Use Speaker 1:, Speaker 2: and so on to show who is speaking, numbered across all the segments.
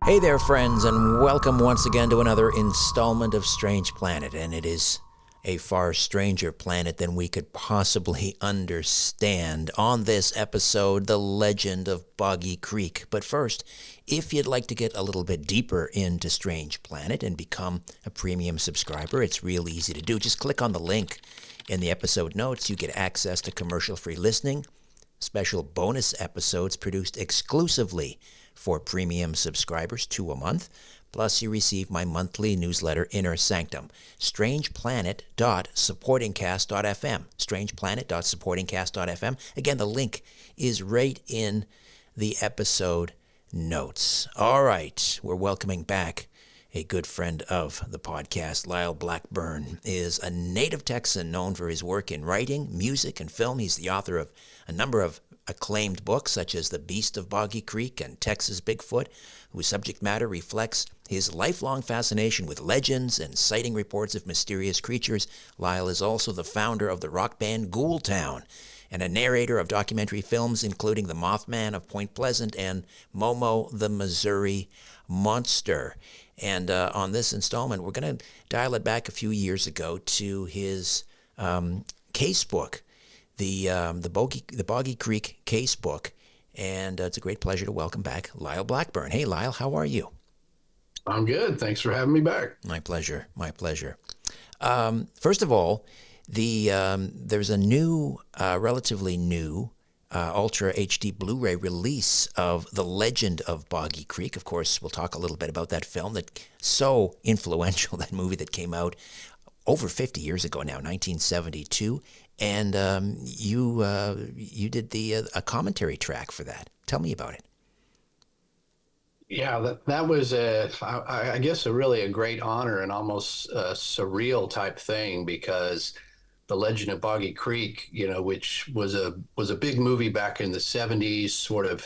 Speaker 1: Hey there, friends, and welcome once again to another installment of Strange Planet. And it is a far stranger planet than we could possibly understand. On this episode, the legend of Boggy Creek. But first, if you'd like to get a little bit deeper into Strange Planet and become a premium subscriber, it's real easy to do. Just click on the link in the episode notes. You get access to commercial-free listening, special bonus episodes produced exclusively for premium subscribers, 2 a month. Plus, you receive my monthly newsletter, Inner Sanctum, strangeplanet.supportingcast.fm, strangeplanet.supportingcast.fm. Again, the link is right in the episode notes. All right, we're welcoming back a good friend of the podcast. Lyle Blackburn is a native Texan known for his work in writing, music, and film. He's the author of a number of acclaimed books such as The Beast of Boggy Creek and Texas Bigfoot, whose subject matter reflects his lifelong fascination with legends and sighting reports of mysterious creatures. Lyle is also the founder of the rock band Ghoultown and a narrator of documentary films including The Mothman of Point Pleasant and Momo the Missouri Monster. And on this installment, we're going to dial it back a few years ago to his case book, the Boggy Creek case book, and it's a great pleasure to welcome back Lyle Blackburn. Hey, Lyle, how are you?
Speaker 2: I'm good. Thanks for having me back.
Speaker 1: My pleasure. My pleasure. First of all, there's a new, relatively new, Ultra HD Blu-ray release of The Legend of Boggy Creek. Of course, we'll talk a little bit about that film that's so influential, that movie that came out over 50 years ago now, 1972. And you did a commentary track for that. Tell me about it.
Speaker 2: Yeah, that was I guess a really a great honor and almost a surreal type thing, because The Legend of Boggy Creek, which was a big movie back in the 70s, sort of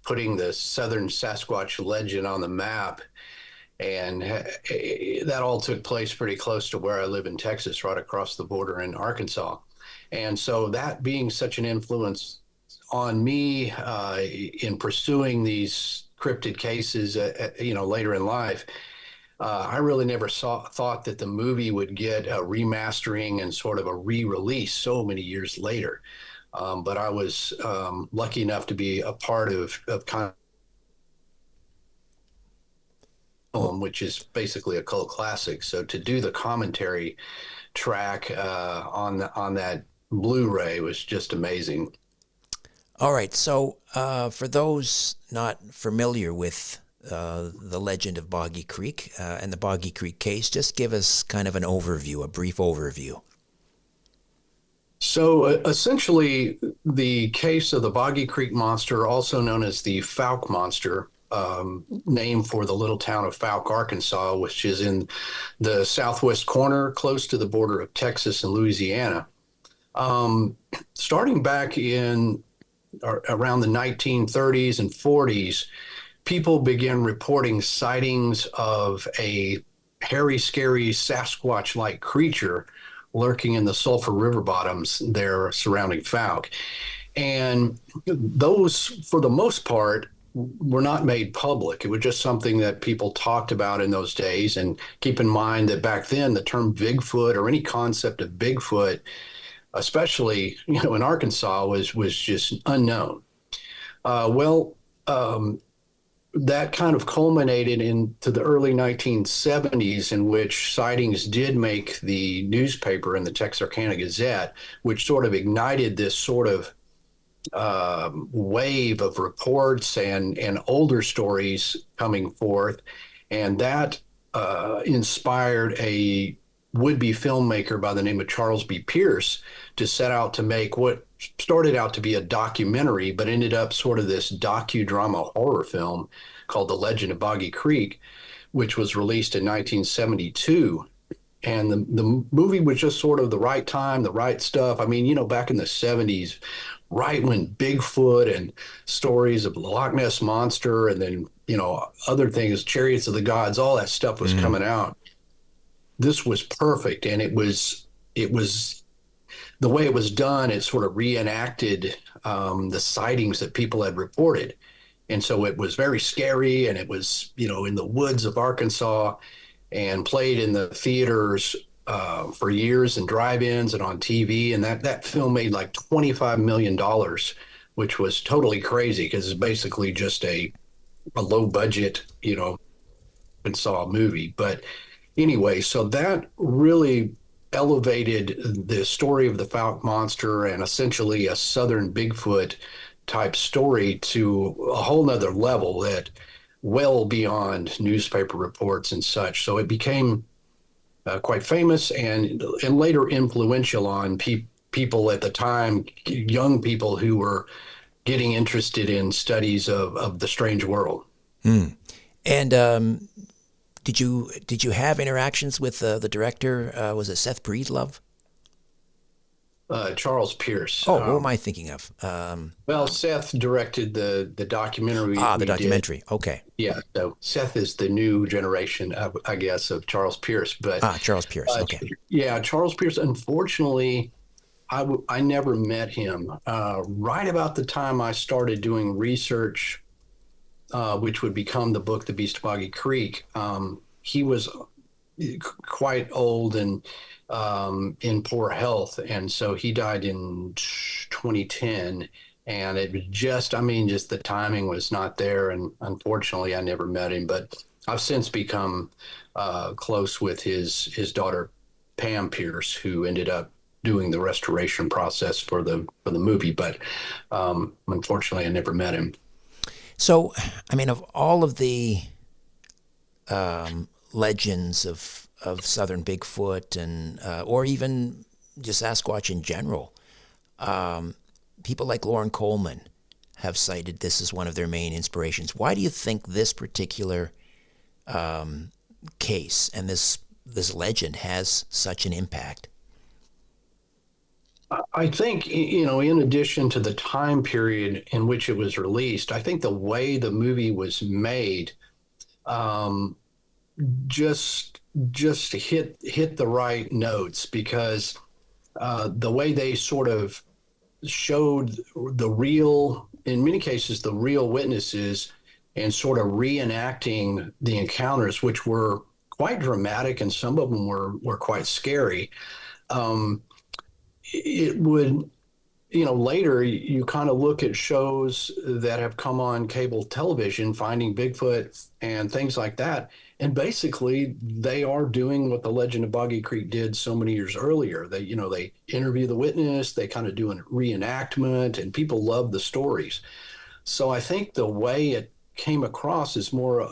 Speaker 2: putting the Southern Sasquatch legend on the map. And that all took place pretty close to where I live in Texas, right across the border in Arkansas. And so that being such an influence on me in pursuing these cryptid cases, later in life, I really never thought that the movie would get a remastering and sort of a re-release so many years later. But I was lucky enough to be a part of kind of, which is basically a cult classic. So to do the commentary track on that Blu-ray was just amazing.
Speaker 1: All right, so for those not familiar with The Legend of Boggy Creek and the Boggy Creek case, just give us kind of an overview, a brief overview.
Speaker 2: So essentially, the case of the Boggy Creek Monster, also known as the Fouke Monster, named for the little town of Fouke, Arkansas, which is in the southwest corner, close to the border of Texas and Louisiana. Starting back in around the 1930s and 40s, people began reporting sightings of a hairy, scary Sasquatch-like creature lurking in the Sulphur River bottoms there surrounding Fouke. And those, for the most part, were not made public. It was just something that people talked about in those days. And keep in mind that back then, the term Bigfoot or any concept of Bigfoot, especially in Arkansas, was just unknown. That kind of culminated into the early 1970s, in which sightings did make the newspaper in the Texarkana Gazette, which sort of ignited this sort of wave of reports and older stories coming forth. And that inspired a would-be filmmaker by the name of Charles B. Pierce to set out to make what started out to be a documentary, but ended up sort of this docudrama horror film called The Legend of Boggy Creek, which was released in 1972. And the movie was just sort of the right time, the right stuff. I mean, back in the 70s, right when Bigfoot and stories of the Loch Ness Monster and then, other things, Chariots of the Gods, all that stuff was coming out. This was perfect. And it was the way it was done, it sort of reenacted the sightings that people had reported. And so it was very scary, and it was, in the woods of Arkansas, and played in the theaters for years, and drive-ins and on TV. And that film made like $25 million, which was totally crazy because it's basically just a low budget, Arkansas movie. But anyway, so that really elevated the story of the Fouke Monster and essentially a Southern Bigfoot type story to a whole nother level that well beyond newspaper reports and such. So it became quite famous and later influential on people at the time, young people who were getting interested in studies of the strange world.
Speaker 1: Hmm. And did you have interactions with the director? Was it Seth Breedlove?
Speaker 2: Charles Pierce.
Speaker 1: Oh, who am I thinking of?
Speaker 2: Well, Seth directed the documentary
Speaker 1: The
Speaker 2: we did.
Speaker 1: documentary. Okay.
Speaker 2: Yeah, so Seth is the new generation, I guess, of Charles Pierce. But
Speaker 1: Charles Pierce. Okay.
Speaker 2: yeah, Charles Pierce. Unfortunately, I never met him. Right about the time I started doing research, which would become the book, The Beast of Boggy Creek, he was quite old and in poor health. And so he died in 2010. And it was just the timing was not there. And unfortunately, I never met him. But I've since become close with his daughter, Pam Pierce, who ended up doing the restoration process for the movie. But unfortunately, I never met him.
Speaker 1: So, I mean, of all of the legends of Southern Bigfoot and or even just Sasquatch in general, people like Lauren Coleman have cited this as one of their main inspirations. Why do you think this particular case and this legend has such an impact?
Speaker 2: I think, in addition to the time period in which it was released, I think the way the movie was made just hit the right notes because the way they sort of showed in many cases, the real witnesses and sort of reenacting the encounters, which were quite dramatic and some of them were quite scary. It would, later you kind of look at shows that have come on cable television, Finding Bigfoot and things like that. And basically they are doing what the Legend of Boggy Creek did so many years earlier. They interview the witness, they kind of do a reenactment, and people love the stories. So I think the way it came across is more,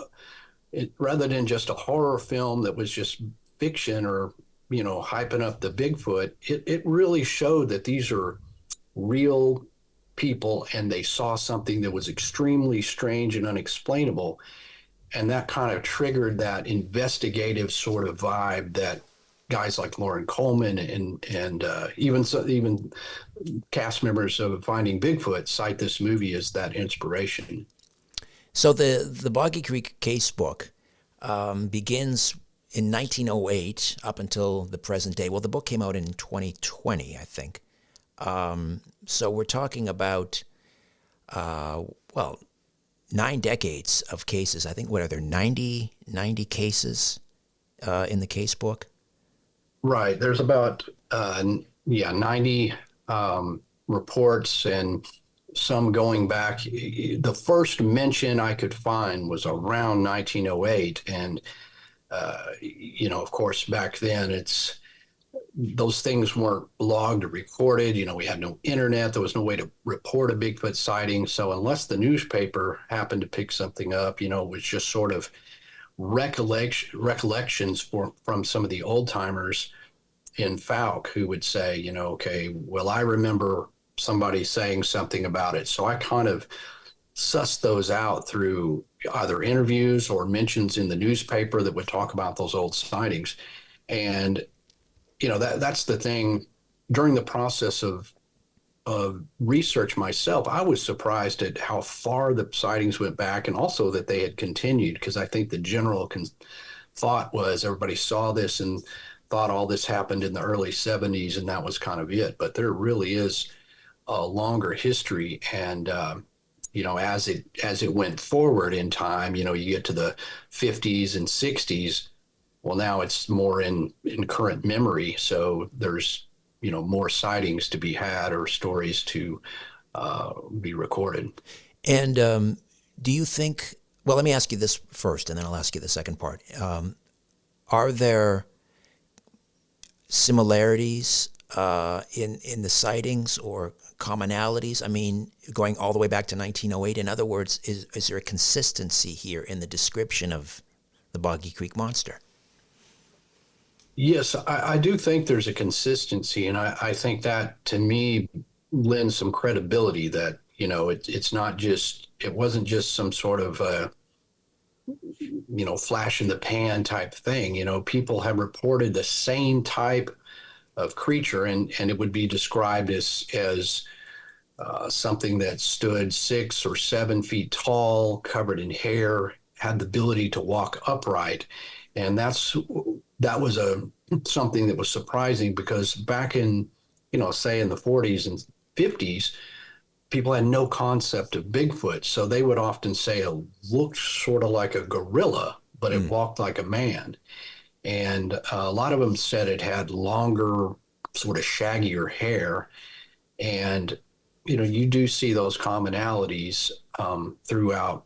Speaker 2: rather than just a horror film that was just fiction or hyping up the Bigfoot, it really showed that these are real people and they saw something that was extremely strange and unexplainable. And that kind of triggered that investigative sort of vibe that guys like Lauren Coleman and even cast members of Finding Bigfoot cite this movie as that inspiration.
Speaker 1: So the Boggy Creek case book begins in 1908 up until the present day. Well, the book came out in 2020, I think. So we're talking about, 9 decades of cases. I think, what are there, 90 cases in the case book?
Speaker 2: Right. There's about, 90 reports and some going back. The first mention I could find was around 1908. And of course, back then those things weren't logged or recorded. We had no internet. There was no way to report a Bigfoot sighting. So unless the newspaper happened to pick something up, it was just sort of recollections from some of the old timers in Fouke who would say, okay, well, I remember somebody saying something about it. So I kind of sussed those out through either interviews or mentions in the newspaper that would talk about those old sightings. And, that's the thing. During the process of research myself, I was surprised at how far the sightings went back and also that they had continued, because I think the general thought was everybody saw this and thought all this happened in the early 70s and that was kind of it. But there really is a longer history. And, as it went forward in time, you get to the 50s and 60s. Well, now it's more in current memory. So there's, more sightings to be had or stories to be recorded.
Speaker 1: And do you think? Well, let me ask you this first, and then I'll ask you the second part. Are there similarities in the sightings or commonalities? I mean, going all the way back to 1908. In other words, is there a consistency here in the description of the Boggy Creek Monster?
Speaker 2: Yes, I do think there's a consistency, and I think that to me lends some credibility that, it wasn't just some sort of, flash in the pan type thing. People have reported the same type of creature, and it would be described as something that stood 6 or 7 feet tall, covered in hair, had the ability to walk upright. And that was something that was surprising, because back in, say in the 40s and 50s, people had no concept of Bigfoot. So they would often say it looked sort of like a gorilla, but it walked like a man. And a lot of them said it had longer, sort of shaggier hair. And, you do see those commonalities throughout,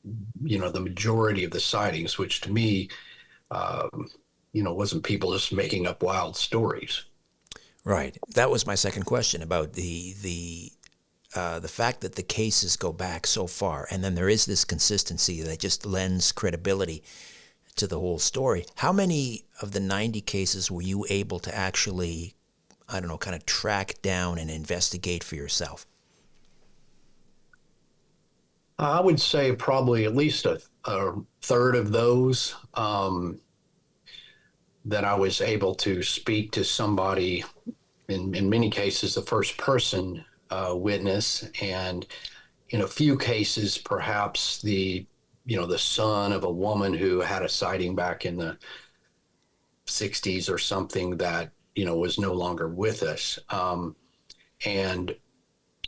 Speaker 2: the majority of the sightings, which to me, wasn't people just making up wild stories.
Speaker 1: Right. That was my second question about the fact that the cases go back so far, and then there is this consistency that just lends credibility to the whole story. How many of the 90 cases were you able to actually, I don't know, kind of track down and investigate for yourself?
Speaker 2: I would say probably at least a third of those that I was able to speak to somebody, in many cases, the first person witness, and in a few cases, perhaps the son of a woman who had a sighting back in the 60s or something that, was no longer with us. And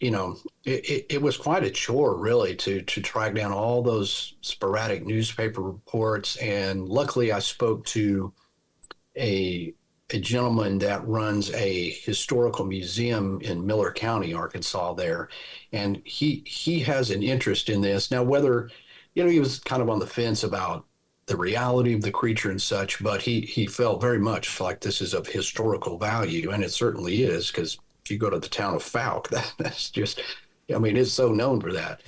Speaker 2: it was quite a chore, really, to track down all those sporadic newspaper reports. And luckily, I spoke to a gentleman that runs a historical museum in Miller County, Arkansas there. And he has an interest in this. Now, whether, he was kind of on the fence about the reality of the creature and such, but he felt very much like this is of historical value. And it certainly is, because if you go to the town of Fouke, that's just, it's so known for that.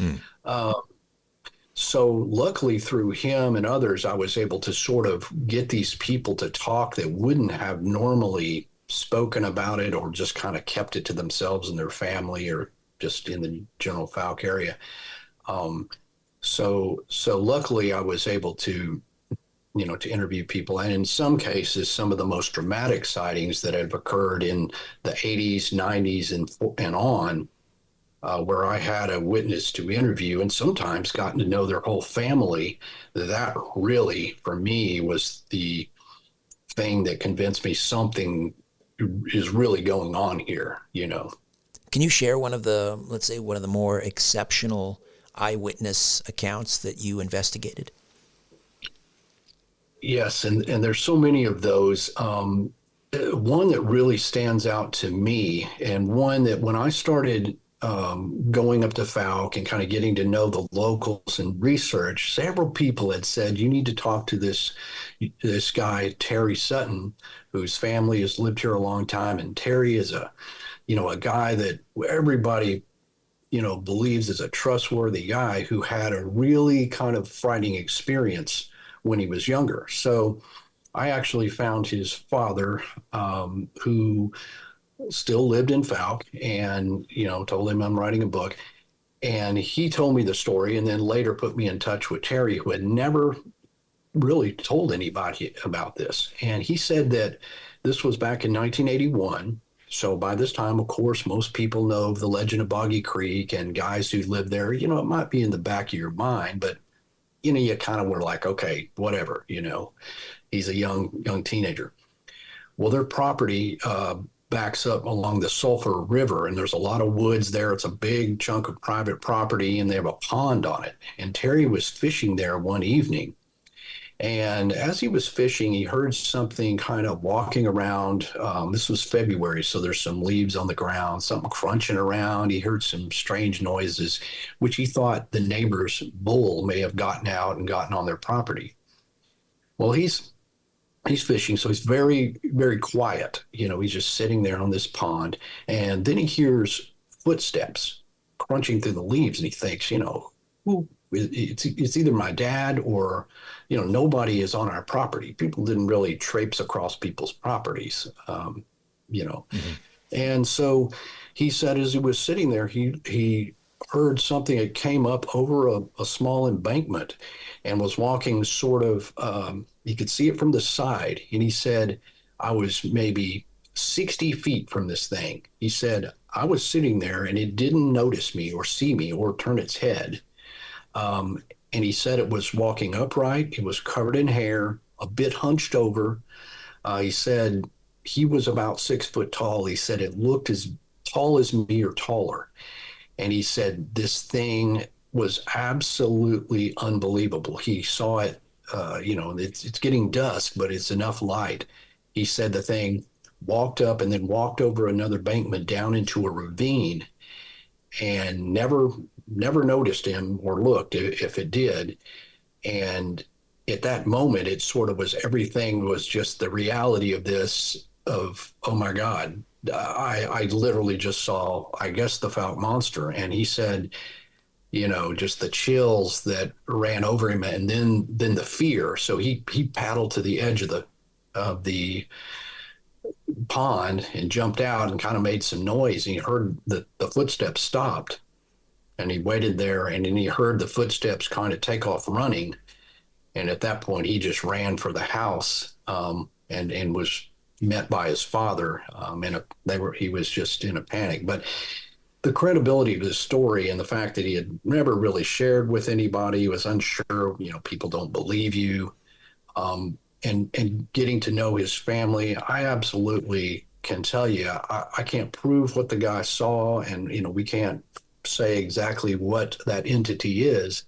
Speaker 2: So luckily, through him and others, I was able to sort of get these people to talk that wouldn't have normally spoken about it, or just kind of kept it to themselves and their family, or just in the general Fouke area. So luckily, I was able to, to interview people. And in some cases, some of the most dramatic sightings that have occurred in the 80s, 90s, and on, where I had a witness to interview, and sometimes gotten to know their whole family. That really, for me, was the thing that convinced me something is really going on here,
Speaker 1: Can you share let's say, one of the more exceptional eyewitness accounts that you investigated?
Speaker 2: Yes, and there's so many of those. One that really stands out to me, and one that when I started going up to Fouke and kind of getting to know the locals and research, several people had said, you need to talk to this guy, Terry Sutton, whose family has lived here a long time. And Terry is a guy that everybody, believes is a trustworthy guy, who had a really kind of frightening experience when he was younger. So I actually found his father, who still lived in Fouke, and, told him I'm writing a book. And he told me the story, and then later put me in touch with Terry, who had never really told anybody about this. And he said that this was back in 1981. So by this time, of course, most people know of the legend of Boggy Creek and guys who lived there. It might be in the back of your mind, but, you kind of were like, okay, whatever, he's a young teenager. Well, their property, backs up along the Sulphur River, and there's a lot of woods there. It's a big chunk of private property, and they have a pond on it. And Terry was fishing there one evening. And as he was fishing, he heard something kind of walking around. This was February, so there's some leaves on the ground, something crunching around. He heard some strange noises, which he thought the neighbor's bull may have gotten out and gotten on their property. Well, he's fishing, so he's very, very quiet. He's just sitting there on this pond. And then he hears footsteps crunching through the leaves, and he thinks, who it's either my dad or, nobody is on our property. People didn't really traipse across people's properties, Mm-hmm. And so he said, as he was sitting there, he heard something that came up over a small embankment and was walking sort of, you could see it from the side. And he said, I was maybe 60 feet from this thing. He said, I was sitting there and it didn't notice me or see me or turn its head. And he said it was walking upright. It was covered in hair, a bit hunched over. He said he was about 6 foot tall. He said it looked as tall as me or taller. And he said this thing was absolutely unbelievable. He saw it, it's getting dusk, but it's enough light. He said the thing walked up and then walked over another bankment down into a ravine, and never noticed him or looked if it did. And at that moment, it sort of was, everything was just the reality of this, of, oh my God, I literally just saw, I guess, the Fouke Monster. And he said, just the chills that ran over him, and then the fear. So he paddled to the edge of the pond and jumped out and kind of made some noise. And he heard the footsteps stopped, and he waited there, and then he heard the footsteps kind of take off running. And at that point, he just ran for the house, and was met by his father. He was just in a panic. But the credibility of his story and the fact that he had never really shared with anybody, he was unsure, people don't believe you. And getting to know his family, I absolutely can tell you, I can't prove what the guy saw, and we can't say exactly what that entity is,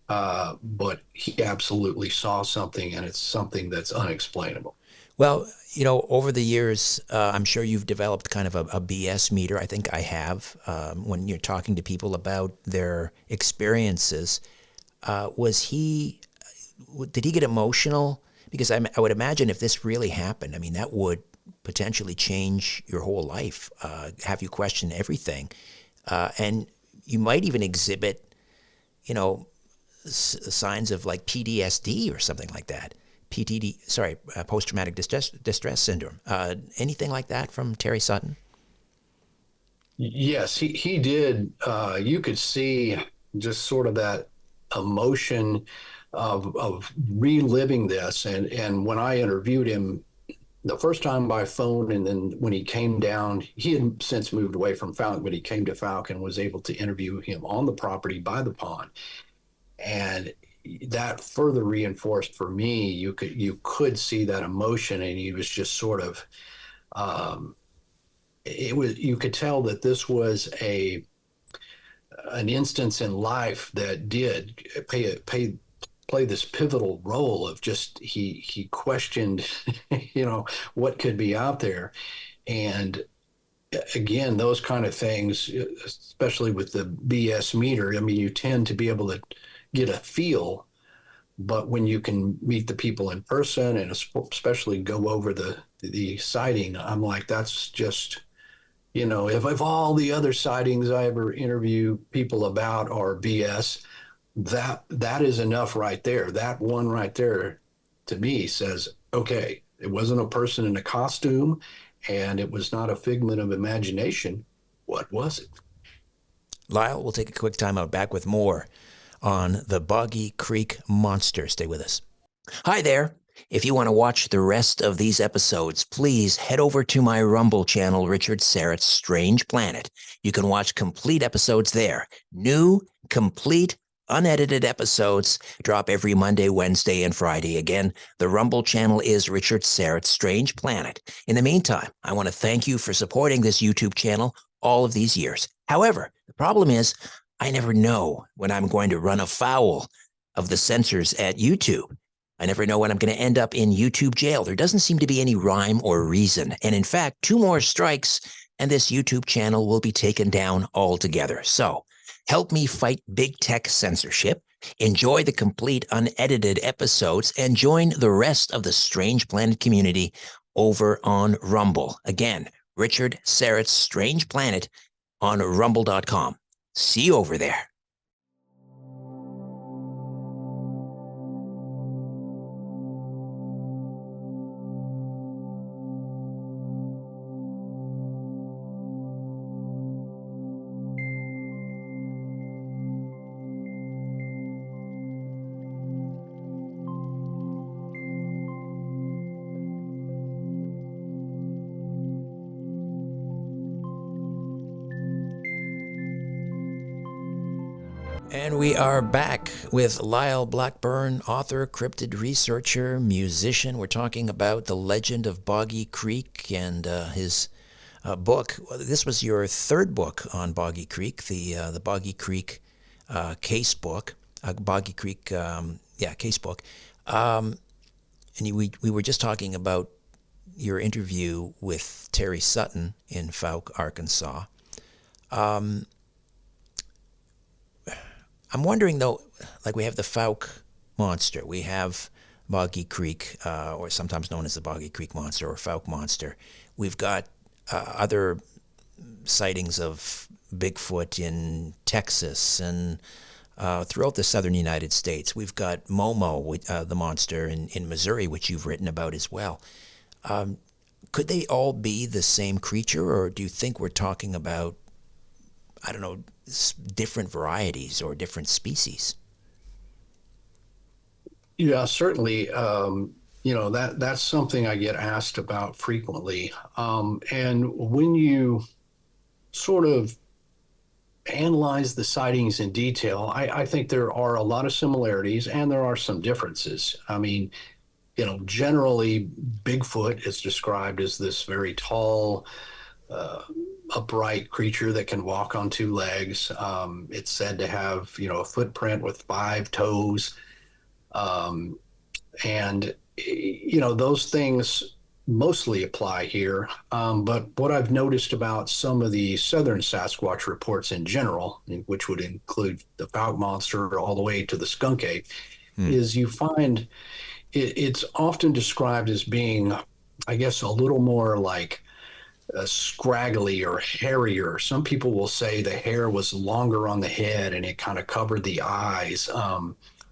Speaker 2: but he absolutely saw something, and it's something that's unexplainable.
Speaker 1: Well, over the years, I'm sure you've developed kind of a BS meter. I think I have. When you're talking to people about their experiences, did he get emotional? Because I would imagine if this really happened, that would potentially change your whole life, have you question everything. And you might even exhibit, signs of like PTSD or something like that. Post-traumatic distress syndrome. Anything like that from Terry Sutton?
Speaker 2: Yes, he did. You could see just sort of that emotion of reliving this. And when I interviewed him the first time by phone, and then when he came down, he had since moved away from Fouke, but he came to Fouke and was able to interview him on the property by the pond. And that further reinforced for me, you could see that emotion, and he was just sort of, you could tell that this was an instance in life that did play this pivotal role of just, he questioned, what could be out there. And again, those kind of things, especially with the BS meter, you tend to be able to get a feel, but when you can meet the people in person and especially go over the sighting, I'm like, that's just, if all the other sightings I ever interview people about are BS, that is enough right there. That one right there, to me, says, okay, it wasn't a person in a costume, and it was not a figment of imagination. What was it?
Speaker 1: Lyle, we'll take a quick time out. Back with more on the Boggy Creek Monster. Stay with us. Hi there. If you want to watch the rest of these episodes, please head over to my Rumble channel, Richard Serrett's Strange Planet. You can watch complete episodes there. New, complete, unedited episodes drop every Monday, Wednesday, and Friday. Again, the Rumble channel is Richard Serrett's Strange Planet. In the meantime, I want to thank you for supporting this YouTube channel all of these years. However, the problem is I never know when I'm going to run afoul of the censors at YouTube. I never know when I'm going to end up in YouTube jail. There doesn't seem to be any rhyme or reason. And in fact, 2 more strikes and this YouTube channel will be taken down altogether. So help me fight big tech censorship, enjoy the complete unedited episodes, and join the rest of the Strange Planet community over on Rumble. Again, Richard Serrett's Strange Planet on rumble.com. See you over there. And we are back with Lyle Blackburn, author, cryptid researcher, musician. We're talking about the legend of Boggy Creek and his book. This was your 3rd book on Boggy Creek, the Boggy Creek case book, Boggy Creek, case book. And we were just talking about your interview with Terry Sutton in Fouke, Arkansas. I'm wondering, though, like we have the Fouke Monster, we have Boggy Creek, or sometimes known as the Boggy Creek Monster or Fouke Monster. We've got other sightings of Bigfoot in Texas and throughout the southern United States. We've got Momo, the monster in Missouri, which you've written about as well. Could they all be the same creature, or do you think we're talking about, I don't know, different varieties or different species?
Speaker 2: Yeah, certainly. That's something I get asked about frequently. And when you sort of analyze the sightings in detail, I think there are a lot of similarities and there are some differences. I mean, generally, Bigfoot is described as this very tall, upright creature that can walk on 2 legs. It's said to have, a footprint with 5 toes. And, those things mostly apply here. But what I've noticed about some of the southern Sasquatch reports in general, which would include the Fouke Monster all the way to the skunk ape, is you find it's often described as being, I guess, a little more like scraggly or hairier. Some people will say the hair was longer on the head and it kind of covered the eyes,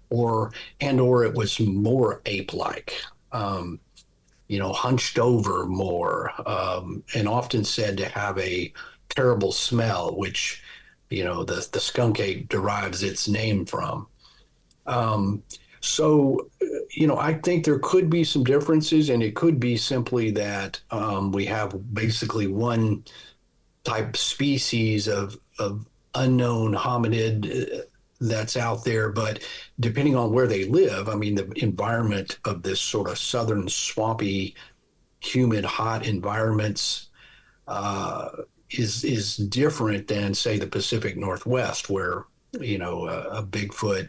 Speaker 2: or it was more ape-like, hunched over more, and often said to have a terrible smell, which the skunk ape derives its name from. So, I think there could be some differences, and it could be simply that we have basically one type species of unknown hominid that's out there. But depending on where they live, I mean, the environment of this sort of southern swampy, humid, hot environments is different than, say, the Pacific Northwest, where a Bigfoot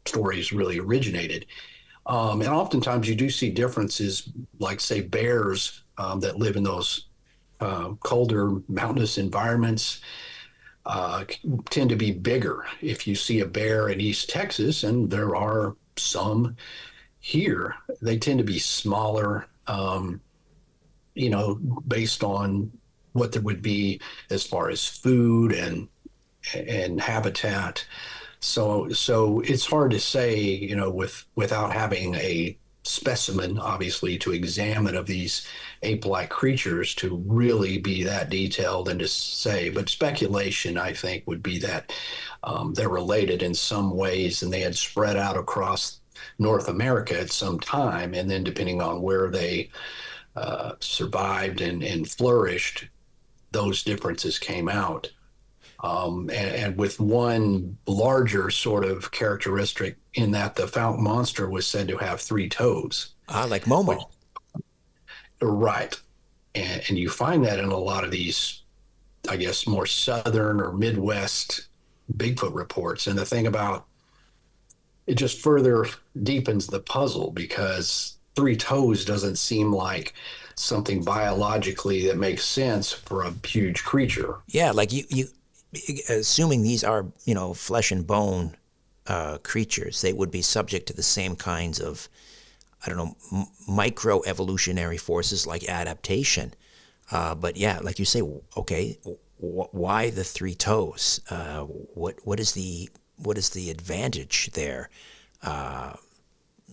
Speaker 2: stories really originated. And oftentimes you do see differences, like, say, bears that live in those colder mountainous environments tend to be bigger. If you see a bear in East Texas, and there are some here, they tend to be smaller, based on what there would be as far as food and habitat. So it's hard to say, without having a specimen, obviously, to examine of these ape-like creatures to really be that detailed and to say. But speculation, I think, would be that they're related in some ways and they had spread out across North America at some time. And then depending on where they survived and flourished, those differences came out. and with one larger sort of characteristic in that the Fouke Monster was said to have three toes.
Speaker 1: Ah, like
Speaker 2: Which,
Speaker 1: Momo.
Speaker 2: right. And you find that in a lot of these, I guess, more southern or Midwest Bigfoot reports. And the thing about it just further deepens the puzzle because three toes doesn't seem like something biologically that makes sense for a huge creature.
Speaker 1: Yeah, like you assuming these are, flesh and bone creatures, they would be subject to the same kinds of, I don't know, micro evolutionary forces like adaptation. But yeah, like you say, okay, why the three toes? What is the advantage there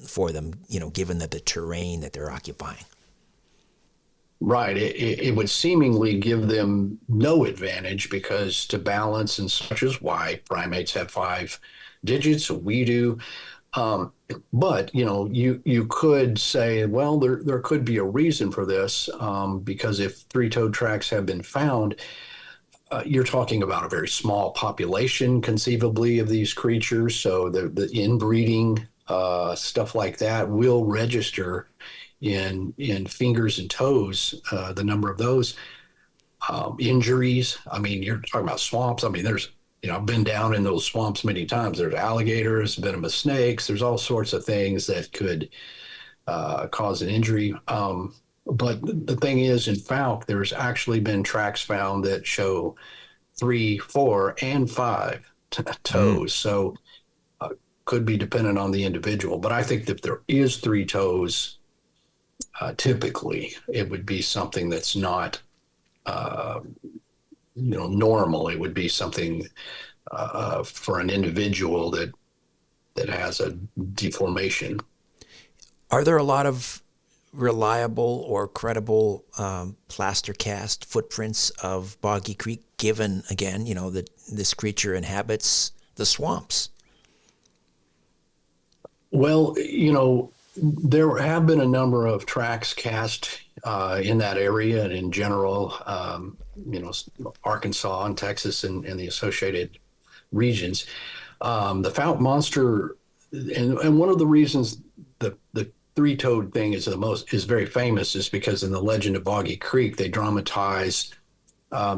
Speaker 1: for them? Given that the terrain that they're occupying.
Speaker 2: Right. It would seemingly give them no advantage because to balance and such is why primates have five digits. We do. Um, but you could say, well, there could be a reason for this because if three-toed tracks have been found, you're talking about a very small population, conceivably, of these creatures. So the inbreeding stuff like that will register in fingers and toes, the number of those injuries. I mean, you're talking about swamps. I mean, I've been down in those swamps many times. There's alligators, venomous snakes. There's all sorts of things that could cause an injury. But the thing is, in Fouke, there's actually been tracks found that show three, four, and five
Speaker 1: Mm.
Speaker 2: toes. So could be dependent on the individual. But I think that there is three toes, typically it would be something that's not uh, normal. It would be something for an individual that has a deformation.
Speaker 1: Are there a lot of reliable or credible plaster cast footprints of Boggy Creek, given, again, that this creature inhabits the swamps?
Speaker 2: Well, there have been a number of tracks cast in that area and in general, Arkansas and Texas and the associated regions. The Fouke Monster, and one of the reasons the three-toed thing is very famous is because in the Legend of Boggy Creek they dramatize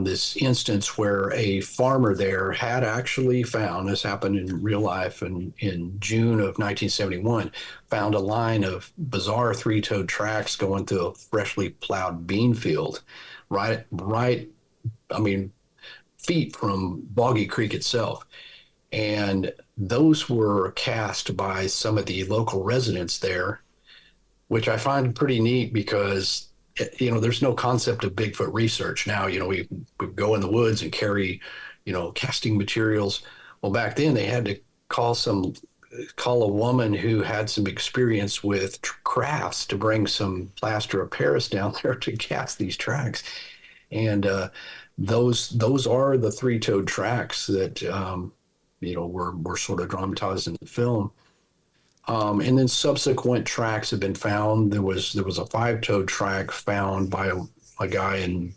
Speaker 2: this instance where a farmer there had actually found, this happened in real life, and in June of 1971, found a line of bizarre three-toed tracks going through a freshly plowed bean field, right, I mean, feet from Boggy Creek itself. And those were cast by some of the local residents there, which I find pretty neat because there's no concept of Bigfoot research now. We go in the woods and carry casting materials. Well, back then they had to call call a woman who had some experience with crafts to bring some plaster of Paris down there to cast these tracks. And those are the three-toed tracks that were sort of dramatized in the film. And then subsequent tracks have been found. There was a five-toed track found by a guy in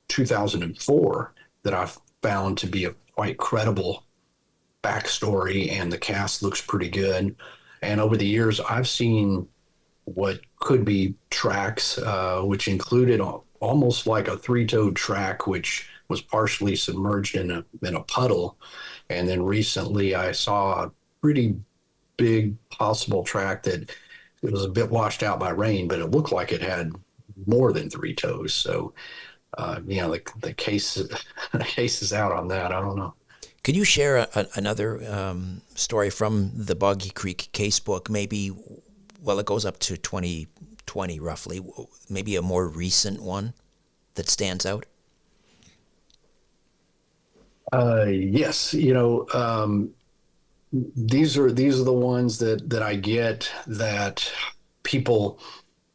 Speaker 2: 2004 that I found to be a quite credible backstory, and the cast looks pretty good. And over the years, I've seen what could be tracks, which included almost like a three-toed track, which was partially submerged in a puddle. And then recently, I saw a pretty big possible track that it was a bit washed out by rain, but it looked like it had more than three toes. So, the case the case is out on that. I don't know.
Speaker 1: Could you share another story from the Boggy Creek casebook? Maybe, well, it goes up to 2020 roughly. Maybe a more recent one that stands out.
Speaker 2: Yes, these are the ones that I get that people,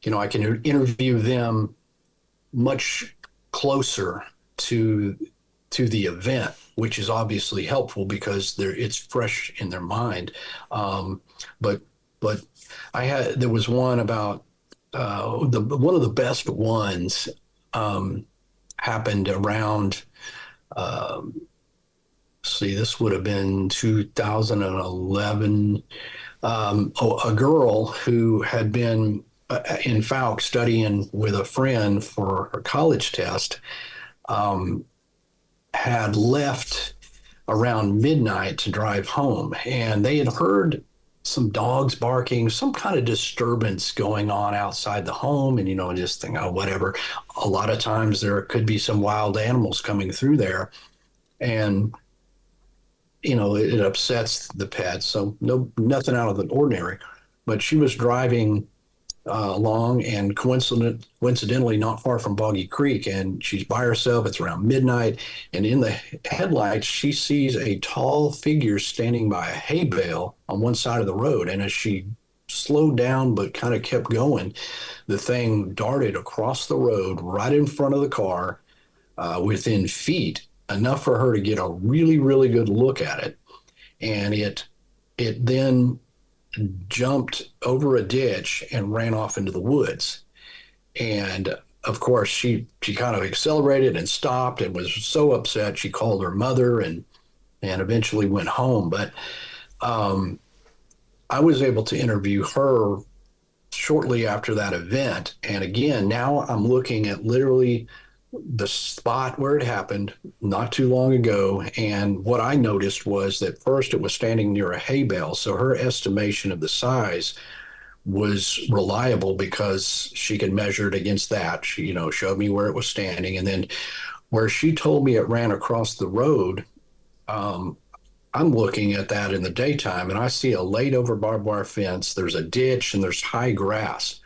Speaker 2: I can interview them much closer to the event, which is obviously helpful because it's fresh in their mind. But but there was one about one of the best ones happened around see, this would have been 2011. A girl who had been in Fouke studying with a friend for her college test um, had left around midnight to drive home, and they had heard some dogs barking, some kind of disturbance going on outside the home, and just think, oh, whatever. A lot of times there could be some wild animals coming through there, and it upsets the pets. So no, nothing out of the ordinary. But she was driving along and coincidentally not far from Boggy Creek, and she's by herself. It's around midnight, and in the headlights, she sees a tall figure standing by a hay bale on one side of the road. And as she slowed down but kind of kept going, the thing darted across the road right in front of the car, within feet, enough for her to get a really, really good look at it. And it then jumped over a ditch and ran off into the woods. And of course, she kind of accelerated and stopped and was so upset. She called her mother and eventually went home. But um, I was able to interview her shortly after that event. And again, now I'm looking at literally the spot where it happened not too long ago. And what I noticed was that first it was standing near a hay bale. So her estimation of the size was reliable because she could measure it against that. She, showed me where it was standing. And then where she told me it ran across the road, um, I'm looking at that in the daytime and I see a laid over barbed wire fence. There's a ditch and there's high grass.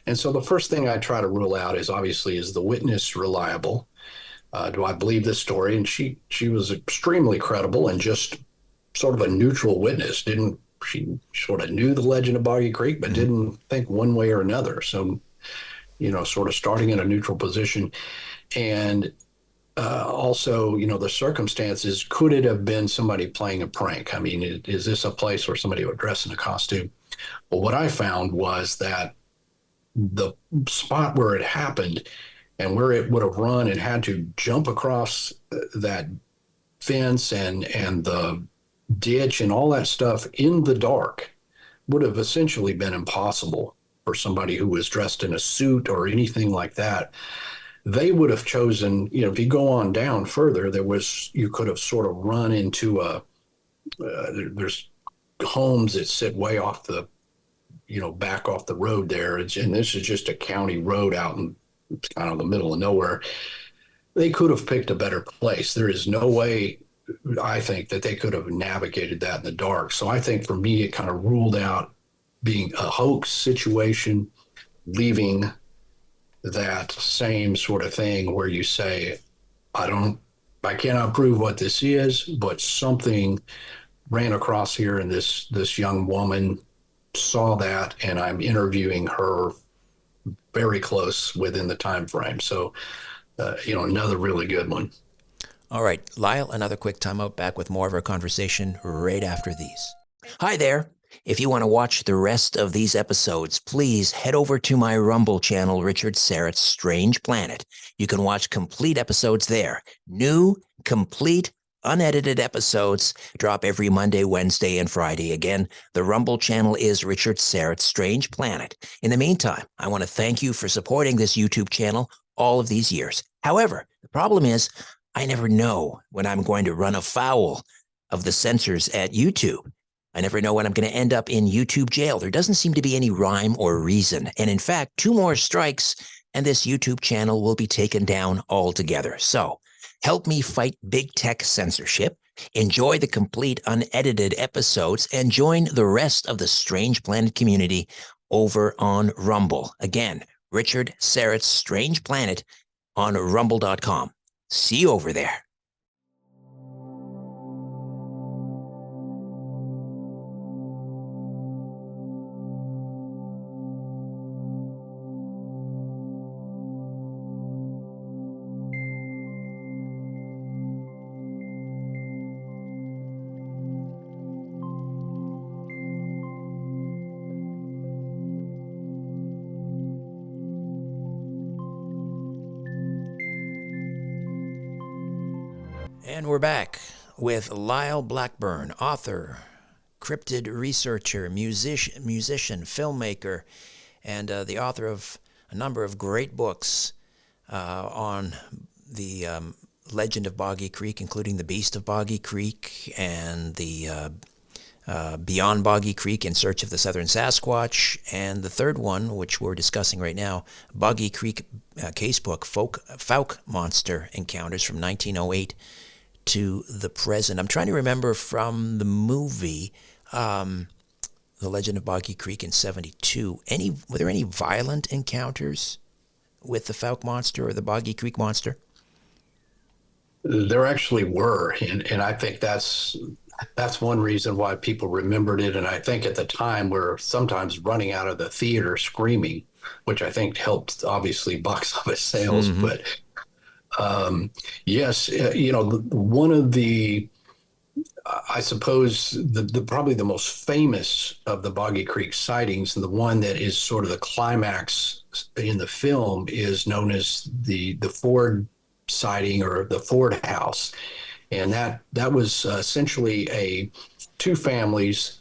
Speaker 2: And so the first thing I try to rule out is obviously, is the witness reliable? Do I believe this story? And she was extremely credible and just sort of a neutral witness. Didn't She sort of knew the legend of Boggy Creek, but didn't think one way or another. So, sort of starting in a neutral position. And also, the circumstances, could it have been somebody playing a prank? I mean, is this a place where somebody would dress in a costume? Well, what I found was that the spot where it happened and where it would have run and had to jump across that fence and the ditch and all that stuff in the dark would have essentially been impossible for somebody who was dressed in a suit or anything like that. They would have chosen, if you go on down further, you could have sort of run into there's homes that sit way off the, back off the road there. And this is just a county road out in kind of the middle of nowhere. They could have picked a better place. There is no way, I think, that they could have navigated that in the dark. So I think for me, it kind of ruled out being a hoax situation, leaving that same sort of thing where you say, I cannot prove what this is, but something ran across here and this young woman saw that, and I'm interviewing her very close within the time frame. So, another really good one.
Speaker 1: All right, Lyle, another quick timeout, back with more of our conversation right after these. Hi there. If you want to watch the rest of these episodes, please head over to my Rumble channel, Richard Serrett's Strange Planet. You can watch complete episodes there. New, complete, unedited episodes drop every Monday, Wednesday, and Friday. Again, the Rumble channel is Richard Serrett's Strange Planet. In the meantime, I want to thank you for supporting this YouTube channel all of these years. However, the problem is I never know when I'm going to run afoul of the censors at YouTube. I never know when I'm going to end up in YouTube jail. There doesn't seem to be any rhyme or reason. And in fact, 2 more strikes and this YouTube channel will be taken down altogether. So help me fight big tech censorship, enjoy the complete unedited episodes, and join the rest of the Strange Planet community over on Rumble. Again, Richard Serrett's Strange Planet on rumble.com. See you over there. And we're back. with Lyle Blackburn, author, cryptid researcher, musician, filmmaker, and the author of a number of great books on the legend of Boggy Creek, including the Beast of Boggy Creek and the Beyond Boggy Creek, In Search of the Southern Sasquatch, and the third one, which we're discussing right now, Boggy Creek Casebook, Fouke Monster Encounters from 1908 to the present. I'm trying to remember from the movie, The Legend of Boggy Creek in 1972, were there any violent encounters with the Fouke Monster or the Boggy Creek Monster?
Speaker 2: There actually were, and I think that's one reason why people remembered it. And I think at the time we're sometimes running out of the theater screaming, which I think helped obviously box office sales.
Speaker 1: Mm-hmm.
Speaker 2: But yes, one of the, I suppose the probably the most famous of the Boggy Creek sightings, and the one that is sort of the climax in the film, is known as the Ford sighting, or the Ford house. And that was essentially two families,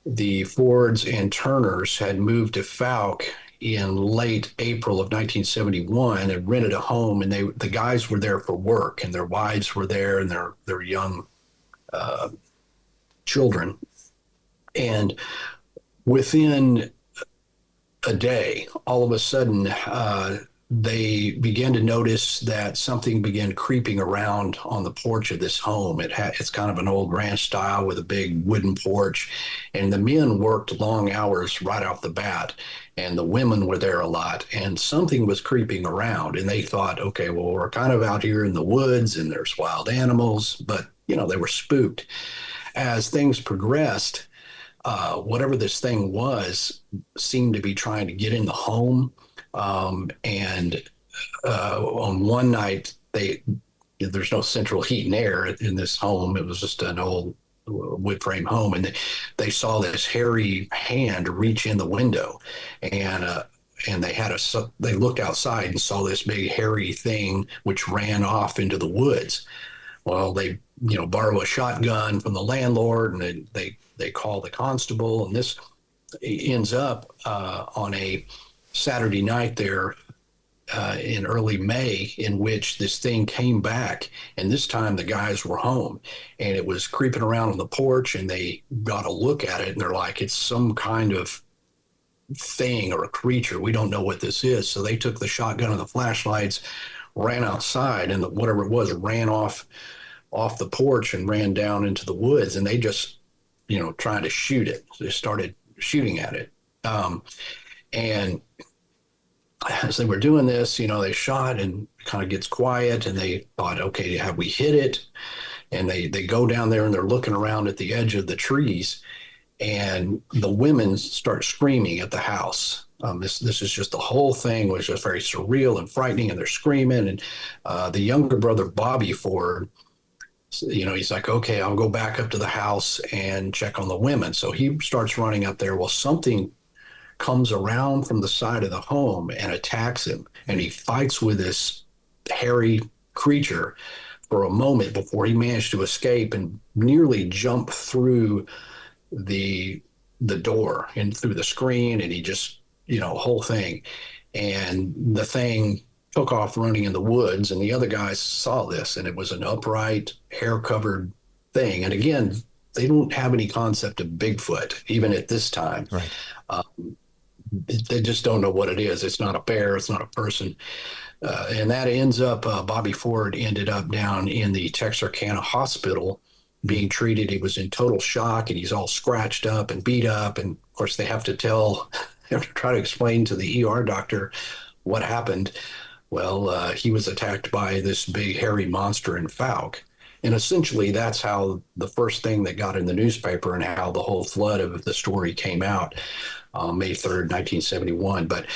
Speaker 2: the Fords and Turners, had moved to Fouke in late April of 1971 and rented a home. And the guys were there for work, and their wives were there, and their young children. And within a day, all of a sudden, they began to notice that something began creeping around on the porch of this home. It's kind of an old ranch style with a big wooden porch, and the men worked long hours right off the bat, and the women were there a lot, and something was creeping around. And they thought, okay, well, we're kind of out here in the woods and there's wild animals, but they were spooked. As things progressed, whatever this thing was seemed to be trying to get in the home. And on one night, there's no central heat and air in this home. It was just an old wood frame home, and they saw this hairy hand reach in the window, and they looked outside and saw this big hairy thing which ran off into the woods. Well, they borrow a shotgun from the landlord, and they call the constable, and this ends up on a Saturday night there in early May, in which this thing came back, and this time the guys were home, and it was creeping around on the porch, and they got a look at it, and they're like, it's some kind of thing or a creature. We don't know what this is. So they took the shotgun and the flashlights, ran outside, and whatever it was ran off the porch and ran down into the woods, and they just trying to shoot it. They started shooting at it. And as they were doing this, they shot, and it kind of gets quiet, and they thought, okay, have we hit it? And they go down there, and they're looking around at the edge of the trees, and the women start screaming at the house. This is just, the whole thing was just very surreal and frightening, and they're screaming. And the younger brother, Bobby Ford, he's like, okay, I'll go back up to the house and check on the women. So he starts running up there. Well, something comes around from the side of the home and attacks him, and he fights with this hairy creature for a moment before he managed to escape and nearly jump through the door and through the screen, and he just whole thing, and the thing took off running in the woods. And the other guys saw this, and it was an upright, hair covered thing. And again, they don't have any concept of Bigfoot even at this time.
Speaker 1: Right.
Speaker 2: They just don't know what it is. It's not a bear. It's not a person. And that ends up, Bobby Ford ended up down in the Texarkana hospital being treated. He was in total shock, and he's all scratched up and beat up. And of course, they have to try to explain to the ER doctor what happened. Well, he was attacked by this big hairy monster in Fouke. And essentially, that's how the first thing that got in the newspaper, and how the whole flood of the story came out, May 3rd, 1971. But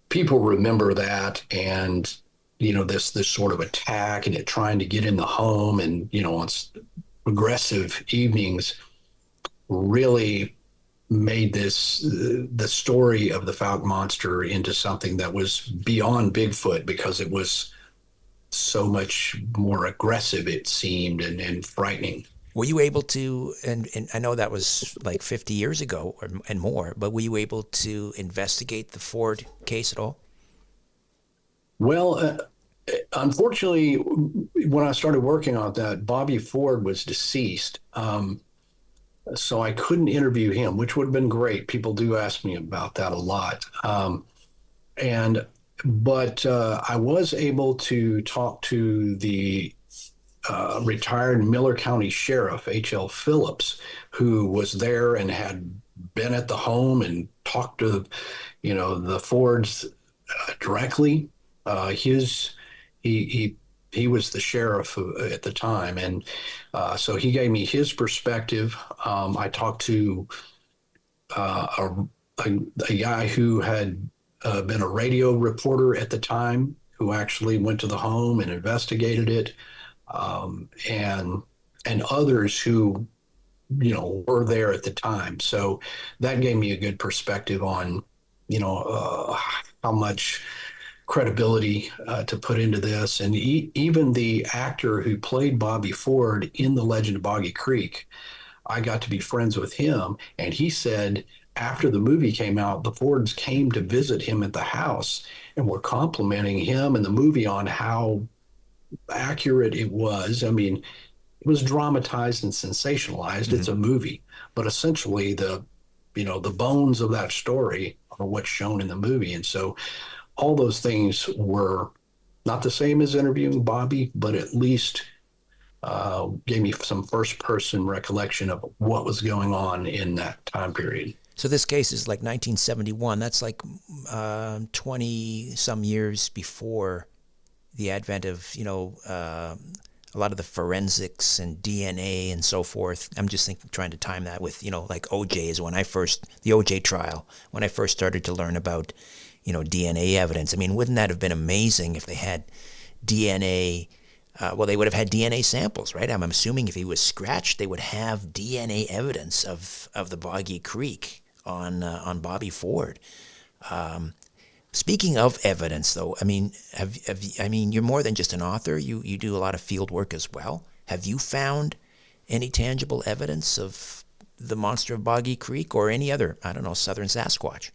Speaker 2: people remember that, and this sort of attack, and it trying to get in the home, and on progressive evenings, really made the story of the Fouke Monster into something that was beyond Bigfoot, because it was so much more aggressive, it seemed, and frightening.
Speaker 1: Were you able to, and I know that was like 50 years ago and more, but were you able to investigate the Ford case at all?
Speaker 2: Well, unfortunately, when I started working on that, Bobby Ford was deceased. So I couldn't interview him, which would have been great. People do ask me about that a lot. And but I was able to talk to the retired Miller County Sheriff H.L. Phillips, who was there and had been at the home and talked to, the Fords directly. His he was the sheriff at the time, and so he gave me his perspective. I talked to uh, a guy who had been a radio reporter at the time, who actually went to the home and investigated it, and others who were there at the time. So that gave me a good perspective on how much credibility to put into this. And even the actor who played Bobby Ford in The Legend of Boggy Creek, I got to be friends with him. And he said after the movie came out, the Fords came to visit him at the house and were complimenting him and the movie on how accurate it was. I mean, it was dramatized and sensationalized.
Speaker 1: Mm-hmm.
Speaker 2: It's a movie, but essentially the bones of that story are what's shown in the movie. And so all those things were not the same as interviewing Bobby, but at least gave me some first person recollection of what was going on in that time period.
Speaker 1: So this case is like 1971. That's like 20 some years before the advent of, a lot of the forensics and DNA and so forth. I'm just trying to time that with, like OJ is the OJ trial, when I first started to learn about, DNA evidence. I mean, wouldn't that have been amazing if they had DNA? Well, they would have had DNA samples, right? I'm assuming if he was scratched, they would have DNA evidence of the Boggy Creek on Bobby Ford. Speaking of evidence, though, I mean, you're more than just an author. You do a lot of field work as well. Have you found any tangible evidence of the monster of Boggy Creek or any other, I don't know, southern Sasquatch?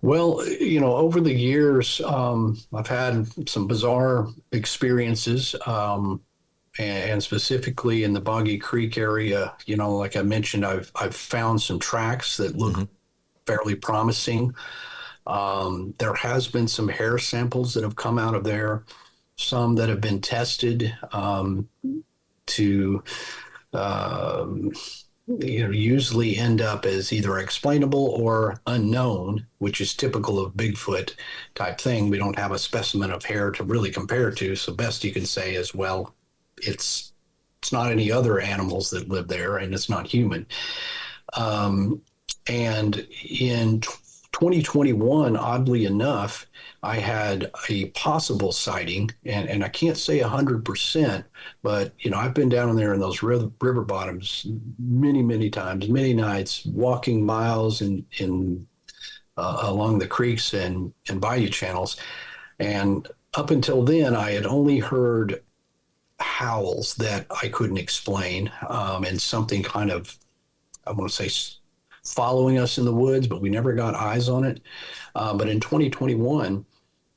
Speaker 2: Well, over the years, I've had some bizarre experiences, and specifically in the Boggy Creek area. Like I mentioned, I've found some tracks that look
Speaker 1: Mm-hmm.
Speaker 2: fairly promising. There has been some hair samples that have come out of there, some that have been tested to usually end up as either explainable or unknown, which is typical of Bigfoot type thing. We don't have a specimen of hair to really compare to, so best you can say is, well, it's not any other animals that live there, and it's not human. And in 2021, oddly enough, I had a possible sighting, and I can't say 100%, but I've been down there in those river bottoms many, many times, many nights, walking miles in along the creeks and bayou channels. And up until then, I had only heard howls that I couldn't explain, and something kind of, I want to say, following us in the woods, but we never got eyes on it. But in 2021,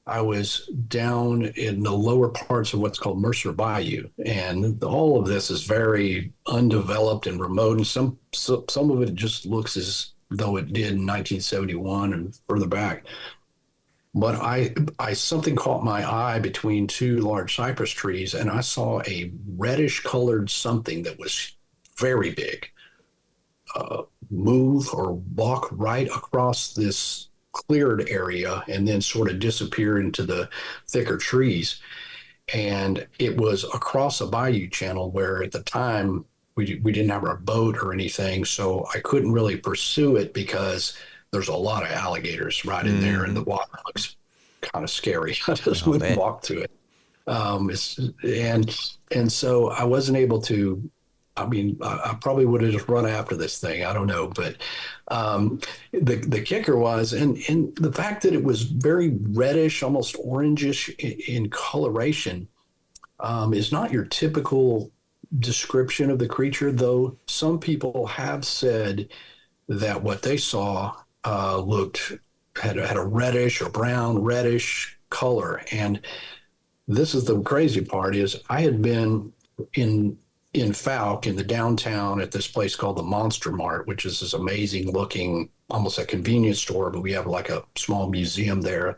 Speaker 2: I was down in the lower parts of what's called Mercer Bayou, and all of this is very undeveloped and remote, and some of it just looks as though it did in 1971 and further back. But I something caught my eye between two large cypress trees, and I saw a reddish colored something that was very big move or walk right across this cleared area and then sort of disappear into the thicker trees. And it was across a bayou channel where at the time we didn't have our boat or anything. So I couldn't really pursue it because there's a lot of alligators right in there and the water looks kind of scary. I just
Speaker 1: I'll
Speaker 2: wouldn't
Speaker 1: bet.
Speaker 2: walk to it. And so I wasn't able to I mean, I probably would have just run after this thing. I don't know, but the kicker was, and the fact that it was very reddish, almost orangish in coloration, is not your typical description of the creature. Though some people have said that what they saw looked had a reddish or brown reddish color, and this is the crazy part is I had been in in Fouke in the downtown at this place called the Monster Mart, which is this amazing looking, almost a convenience store, but we have like a small museum there.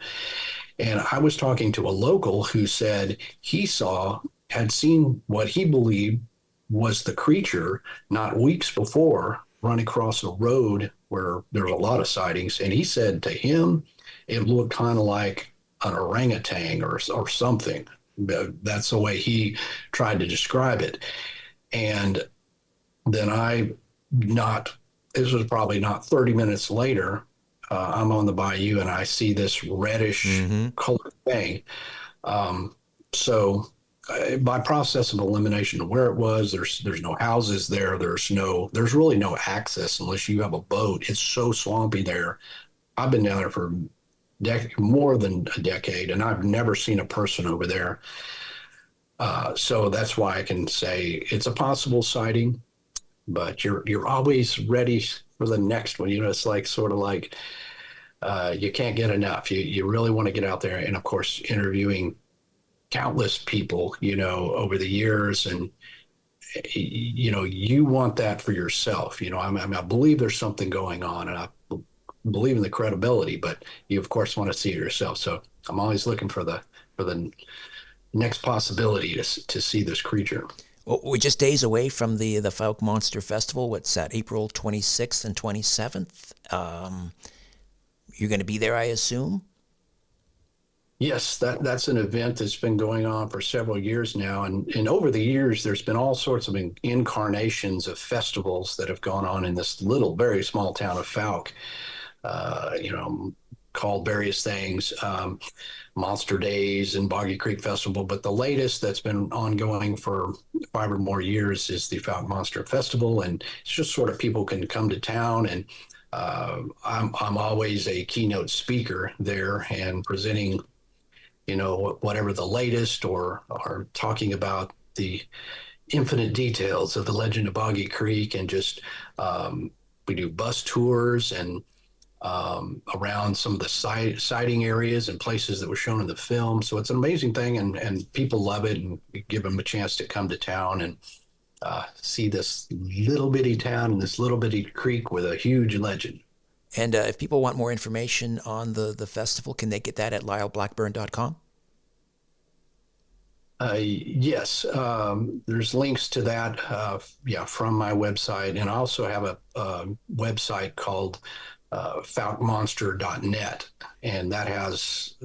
Speaker 2: And I was talking to a local who said he had seen what he believed was the creature not weeks before run across a road where there was a lot of sightings. And he said to him, it looked kind of like an orangutan or something. That's the way he tried to describe it. And then this was probably not 30 minutes later, I'm on the bayou and I see this reddish
Speaker 1: Mm-hmm.
Speaker 2: colored thing. Um, so by process of elimination of where it was, there's no houses there. There's really no access unless you have a boat. It's so swampy there. I've been down there for more than a decade, and I've never seen a person over there. So that's why I can say it's a possible sighting, but you're always ready for the next one. It's like sort of like you can't get enough. You really want to get out there, and of course, interviewing countless people, over the years, and you want that for yourself. I believe there's something going on, and I believe in the credibility, but you of course want to see it yourself. So I'm always looking for the next possibility to see this creature.
Speaker 1: Well, we're just days away from the Fouke Monster Festival. What's that? April 26th and 27th. You're going to be there, I assume.
Speaker 2: Yes, that's an event that's been going on for several years now, and over the years, there's been all sorts of incarnations of festivals that have gone on in this little, very small town of Fouke. Called various things, Monster Days and Boggy Creek Festival. But the latest that's been ongoing for 5 or more years is the Fouke Monster Festival, and it's just sort of people can come to town and. I'm always a keynote speaker there and presenting whatever the latest or talking about the infinite details of the legend of Boggy Creek and just we do bus tours and around some of the sighting areas and places that were shown in the film. So it's an amazing thing, and people love it, and we give them a chance to come to town and see this little bitty town and this little bitty creek with a huge legend.
Speaker 1: And if people want more information on the festival, can they get that at lyleblackburn.com?
Speaker 2: Yes, there's links to that, from my website, and I also have a website called foukemonster.net, and that has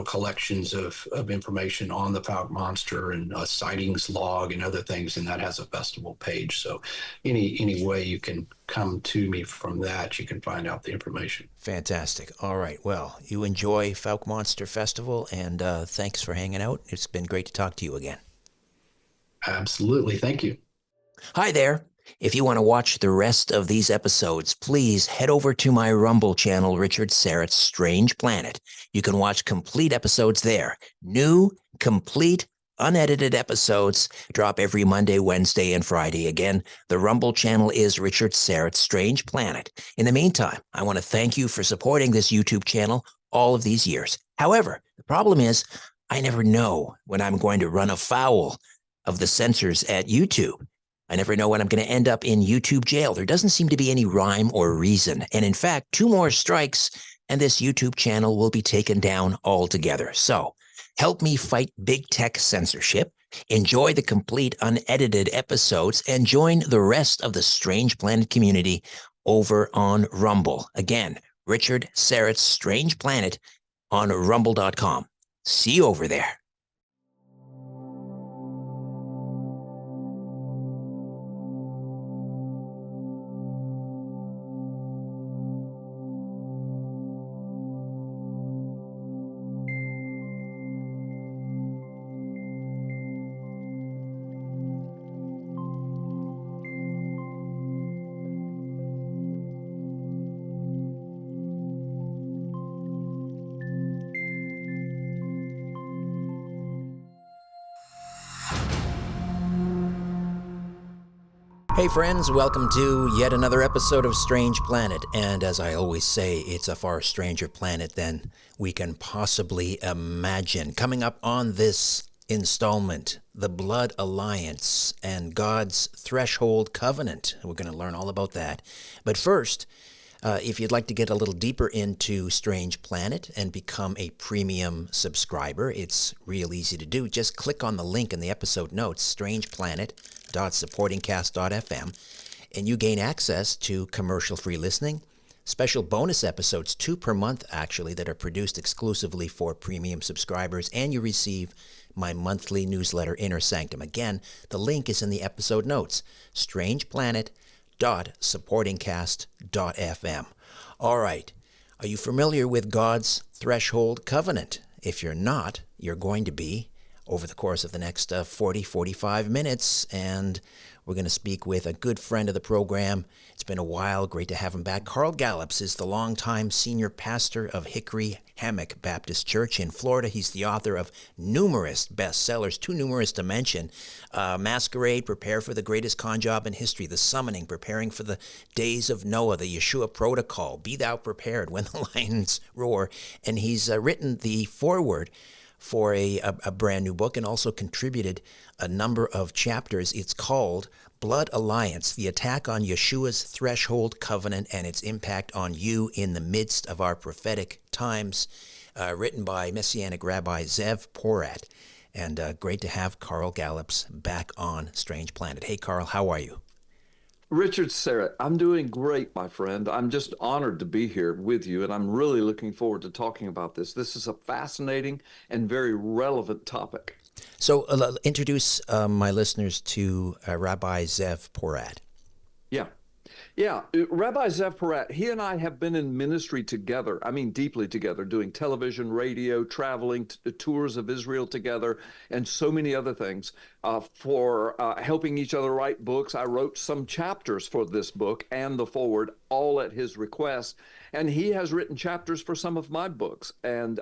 Speaker 2: collections of information on the Fouke Monster and a sightings log and other things, and that has a festival page. So any way you can come to me from that, you can find out the information.
Speaker 1: Fantastic. All right. Well, you enjoy Fouke Monster Festival, and thanks for hanging out. It's been great to talk to you again.
Speaker 2: Absolutely. Thank you.
Speaker 1: Hi there. If you want to watch the rest of these episodes, please head over to my Rumble channel, Richard Serrett's Strange Planet. You can watch complete episodes there. New, complete, unedited episodes drop every Monday, Wednesday, and Friday. Again, the Rumble channel is Richard Serrett's Strange Planet. In the meantime, I want to thank you for supporting this YouTube channel all of these years. However, the problem is I never know when I'm going to run afoul of the censors at YouTube. I never know when I'm going to end up in YouTube jail. There doesn't seem to be any rhyme or reason. And in fact, 2 more strikes and this YouTube channel will be taken down altogether. So help me fight big tech censorship, enjoy the complete unedited episodes, and join the rest of the Strange Planet community over on Rumble. Again, Richard Serrett's Strange Planet on rumble.com. See you over there. Hey friends, welcome to yet another episode of Strange Planet. And as I always say, it's a far stranger planet than we can possibly imagine. Coming up on this installment, the Blood Alliance and God's Threshold Covenant. We're going to learn all about that. But first, if you'd like to get a little deeper into Strange Planet and become a premium subscriber, it's real easy to do. Just click on the link in the episode notes, strangeplanet.supportingcast.fm, and you gain access to commercial-free listening, special bonus episodes, 2 per month actually, that are produced exclusively for premium subscribers, and you receive my monthly newsletter, Inner Sanctum. Again, the link is in the episode notes, strangeplanet.supportingcast.fm. All right, are you familiar with God's Threshold Covenant? If you're not, you're going to be over the course of the next 45 minutes, and we're going to speak with a good friend of the program. It's been a while. Great to have him back. Carl Gallups is the longtime senior pastor of Hickory Hammock Baptist Church in Florida. He's the author of numerous bestsellers, too numerous to mention. Masquerade, Prepare for the Greatest Con Job in History, The Summoning, Preparing for the Days of Noah, The Yeshua Protocol, Be Thou Prepared When the Lions Roar. And he's written the foreword for a brand new book and also contributed a number of chapters. It's called Blood Alliance, The Attack on Yeshua's Threshold Covenant and Its Impact on You in the Midst of Our Prophetic Times, written by Messianic Rabbi Zev Porat. And great to have Carl Gallups back on Strange Planet. Hey, Carl, how are you?
Speaker 3: Richard Serrett, I'm doing great, my friend. I'm just honored to be here with you, and I'm really looking forward to talking about this. This is a fascinating and very relevant topic.
Speaker 1: So introduce my listeners to Rabbi Zev Porat.
Speaker 3: Yeah, Rabbi Zev Porat, he and I have been in ministry together, I mean deeply together, doing television, radio, traveling, tours of Israel together, and so many other things for helping each other write books. I wrote some chapters for this book and the foreword, all at his request, and he has written chapters for some of my books and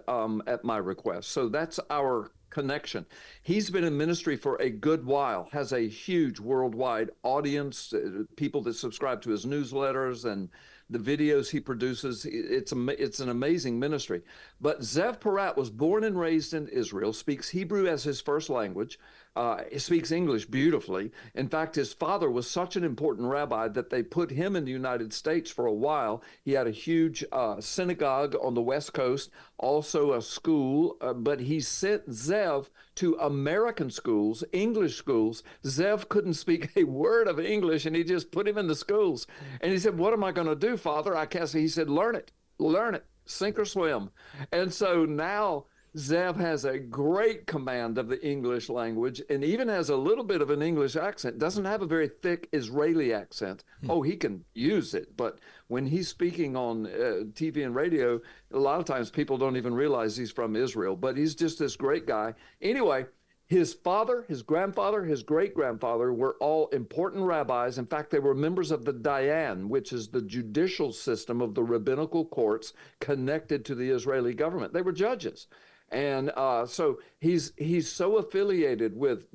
Speaker 3: at my request. So that's our connection. He's been in ministry for a good while, has a huge worldwide audience, people that subscribe to his newsletters and the videos he produces. It's an amazing ministry. But Zev Porat was born and raised in Israel, speaks Hebrew as his first language. He speaks English beautifully. In fact, his father was such an important rabbi that they put him in the United States for a while. He had a huge synagogue on the West Coast, also a school, but he sent Zev to American schools, English schools. Zev couldn't speak a word of English, and he just put him in the schools. And he said, "What am I going to do, Father?" He said, learn it, sink or swim. And so now Zev has a great command of the English language and even has a little bit of an English accent. Doesn't have a very thick Israeli accent. Oh, he can use it. But when he's speaking on TV and radio, a lot of times people don't even realize he's from Israel. But he's just this great guy. Anyway, his father, his grandfather, his great-grandfather were all important rabbis. In fact, they were members of the Dayan, which is the judicial system of the rabbinical courts connected to the Israeli government. They were judges. And so he's so affiliated with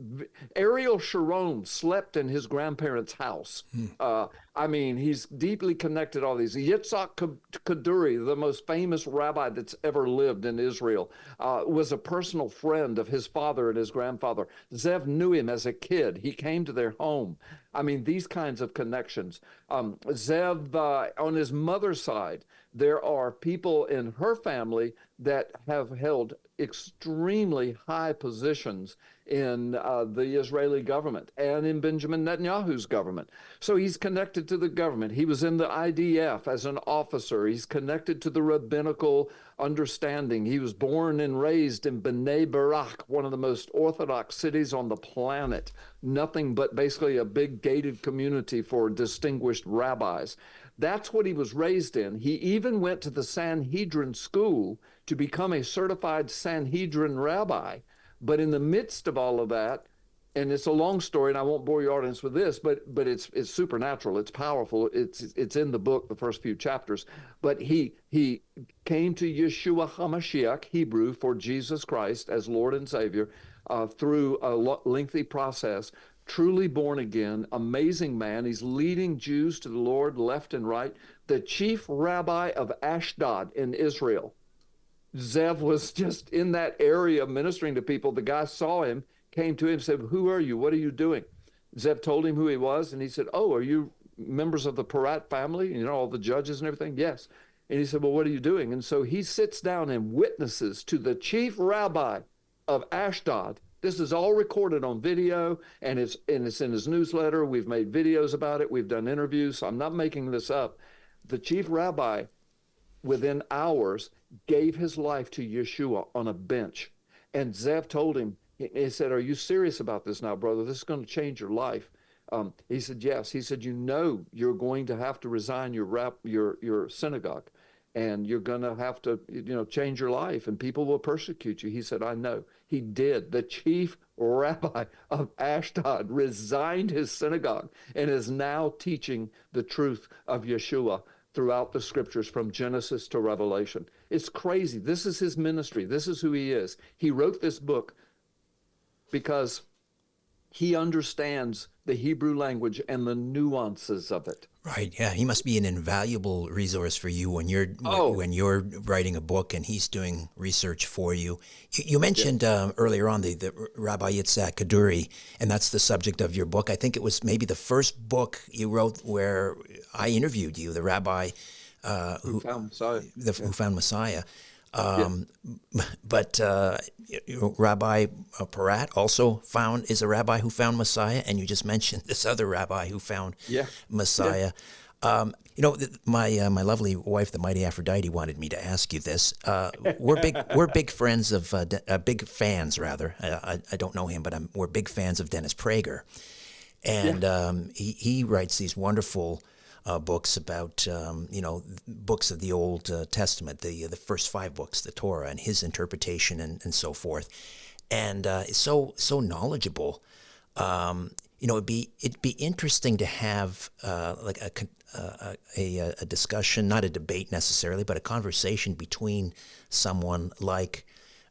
Speaker 3: Ariel Sharon slept in his grandparents' house. I mean, he's deeply connected to all these. Yitzhak Kaduri, the most famous rabbi that's ever lived in Israel, was a personal friend of his father and his grandfather. Zev knew him as a kid. He came to their home. I mean, these kinds of connections. Zev, on his mother's side, there are people in her family that have held extremely high positions in the Israeli government and in Benjamin Netanyahu's government. So he's connected to the government. He was in the IDF as an officer. He's connected to the rabbinical understanding. He was born and raised in Bnei Barak, one of the most Orthodox cities on the planet. Nothing but basically a big gated community for distinguished rabbis. That's what he was raised in. He even went to the Sanhedrin school to become a certified Sanhedrin rabbi. But in the midst of all of that, and it's a long story, and I won't bore your audience with this, but it's supernatural, it's powerful, it's in the book, the first few chapters. But he came to Yeshua HaMashiach, Hebrew for Jesus Christ as Lord and Savior, through a lengthy process, truly born again, amazing man. He's leading Jews to the Lord left and right. The chief rabbi of Ashdod in Israel. Zev was just in that area ministering to people. The guy saw him, came to him, said, "Who are you? What are you doing?" Zev told him who he was, and he said, "Oh, are you members of the Peratt family? You know, all the judges and everything?" "Yes." And he said, "Well, what are you doing?" And so he sits down and witnesses to the chief rabbi of Ashdod. This is all recorded on video, and it's in his newsletter. We've made videos about it. We've done interviews. So I'm not making this up. The chief rabbi, within hours, gave his life to Yeshua on a bench. And Zev told him, he said, "Are you serious about this now, brother? This is going to change your life." He said, "Yes." He said, "You know, you're going to have to resign your synagogue, and you're going to have to, change your life, and people will persecute you." He said, "I know." He did. The chief rabbi of Ashdod resigned his synagogue and is now teaching the truth of Yeshua throughout the scriptures from Genesis to Revelation. It's crazy. This is his ministry. This is who he is. He wrote this book because he understands the Hebrew language and the nuances of it.
Speaker 1: Right. Yeah. He must be an invaluable resource for you when you're writing a book and he's doing research for you. You mentioned earlier on the Rabbi Yitzhak Kaduri, and that's the subject of your book. I think it was maybe the first book you wrote where I interviewed you, the rabbi
Speaker 3: who found Messiah.
Speaker 1: Who found Messiah. But Rabbi Peratt also is a rabbi who found Messiah, and you just mentioned this other rabbi who found Messiah. Yeah. My lovely wife, the mighty Aphrodite, wanted me to ask you this. We're big friends of big fans rather. I don't know him, but we're big fans of Dennis Prager, and he writes these wonderful books about books of the Old Testament, the first 5 books, the Torah, and his interpretation and so forth, and so knowledgeable. It'd be interesting to have like a discussion, not a debate necessarily, but a conversation between someone like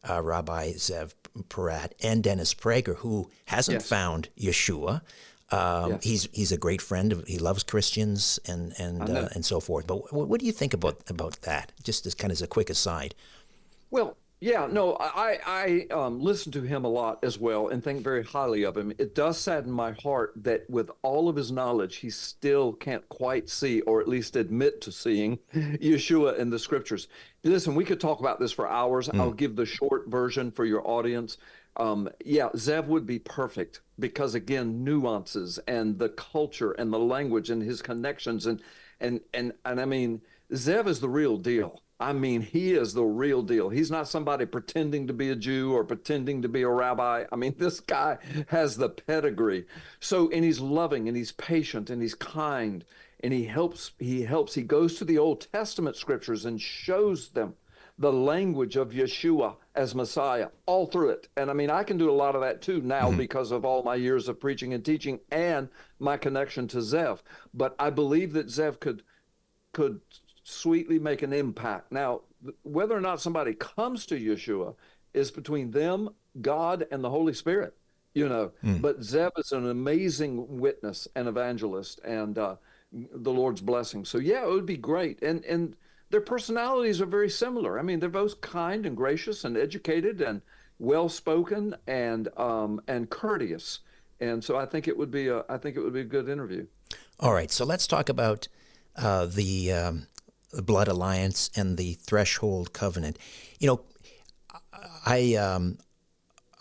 Speaker 1: Rabbi Zev Peratt and Dennis Prager, who hasn't found Yeshua. He's a great friend. He loves Christians and so forth. But what do you think about that? Just as kind of as a quick aside.
Speaker 3: Well, yeah, no, I listen to him a lot as well and think very highly of him. It does sadden my heart that with all of his knowledge, he still can't quite see, or at least admit to seeing, Yeshua in the scriptures. Listen, we could talk about this for hours. I'll give the short version for your audience. Zev would be perfect because, again, nuances and the culture and the language and his connections and I mean, Zev is the real deal. I mean, he is the real deal. He's not somebody pretending to be a Jew or pretending to be a rabbi. I mean, this guy has the pedigree. And he's loving and he's patient and he's kind and he helps. He goes to the Old Testament scriptures and shows them the language of Yeshua as Messiah all through it. And I mean, I can do a lot of that too now because of all my years of preaching and teaching and my connection to Zev. But I believe that Zev could sweetly make an impact. Now, whether or not somebody comes to Yeshua is between them, God, and the Holy Spirit, But Zev is an amazing witness and evangelist and the Lord's blessing. So yeah, it would be great. And their personalities are very similar. I mean, they're both kind and gracious and educated and well-spoken and courteous. And so I think it would be a good interview. All
Speaker 1: right, so let's talk about the blood alliance and the threshold covenant.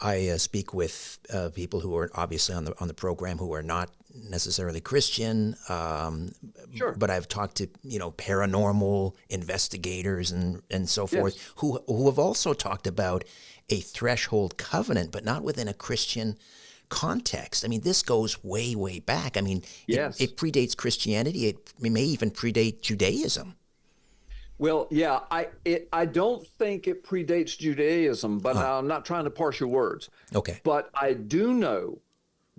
Speaker 1: I speak with people who are obviously on the program who are not necessarily Christian,
Speaker 3: sure.
Speaker 1: But I've talked to paranormal investigators and so forth who have also talked about a threshold covenant, but not within a Christian context. I mean, this goes way, way back. I mean, it predates Christianity. It may even predate Judaism.
Speaker 3: Well, yeah, I don't think it predates Judaism, but I'm not trying to parse your words.
Speaker 1: Okay.
Speaker 3: But I do know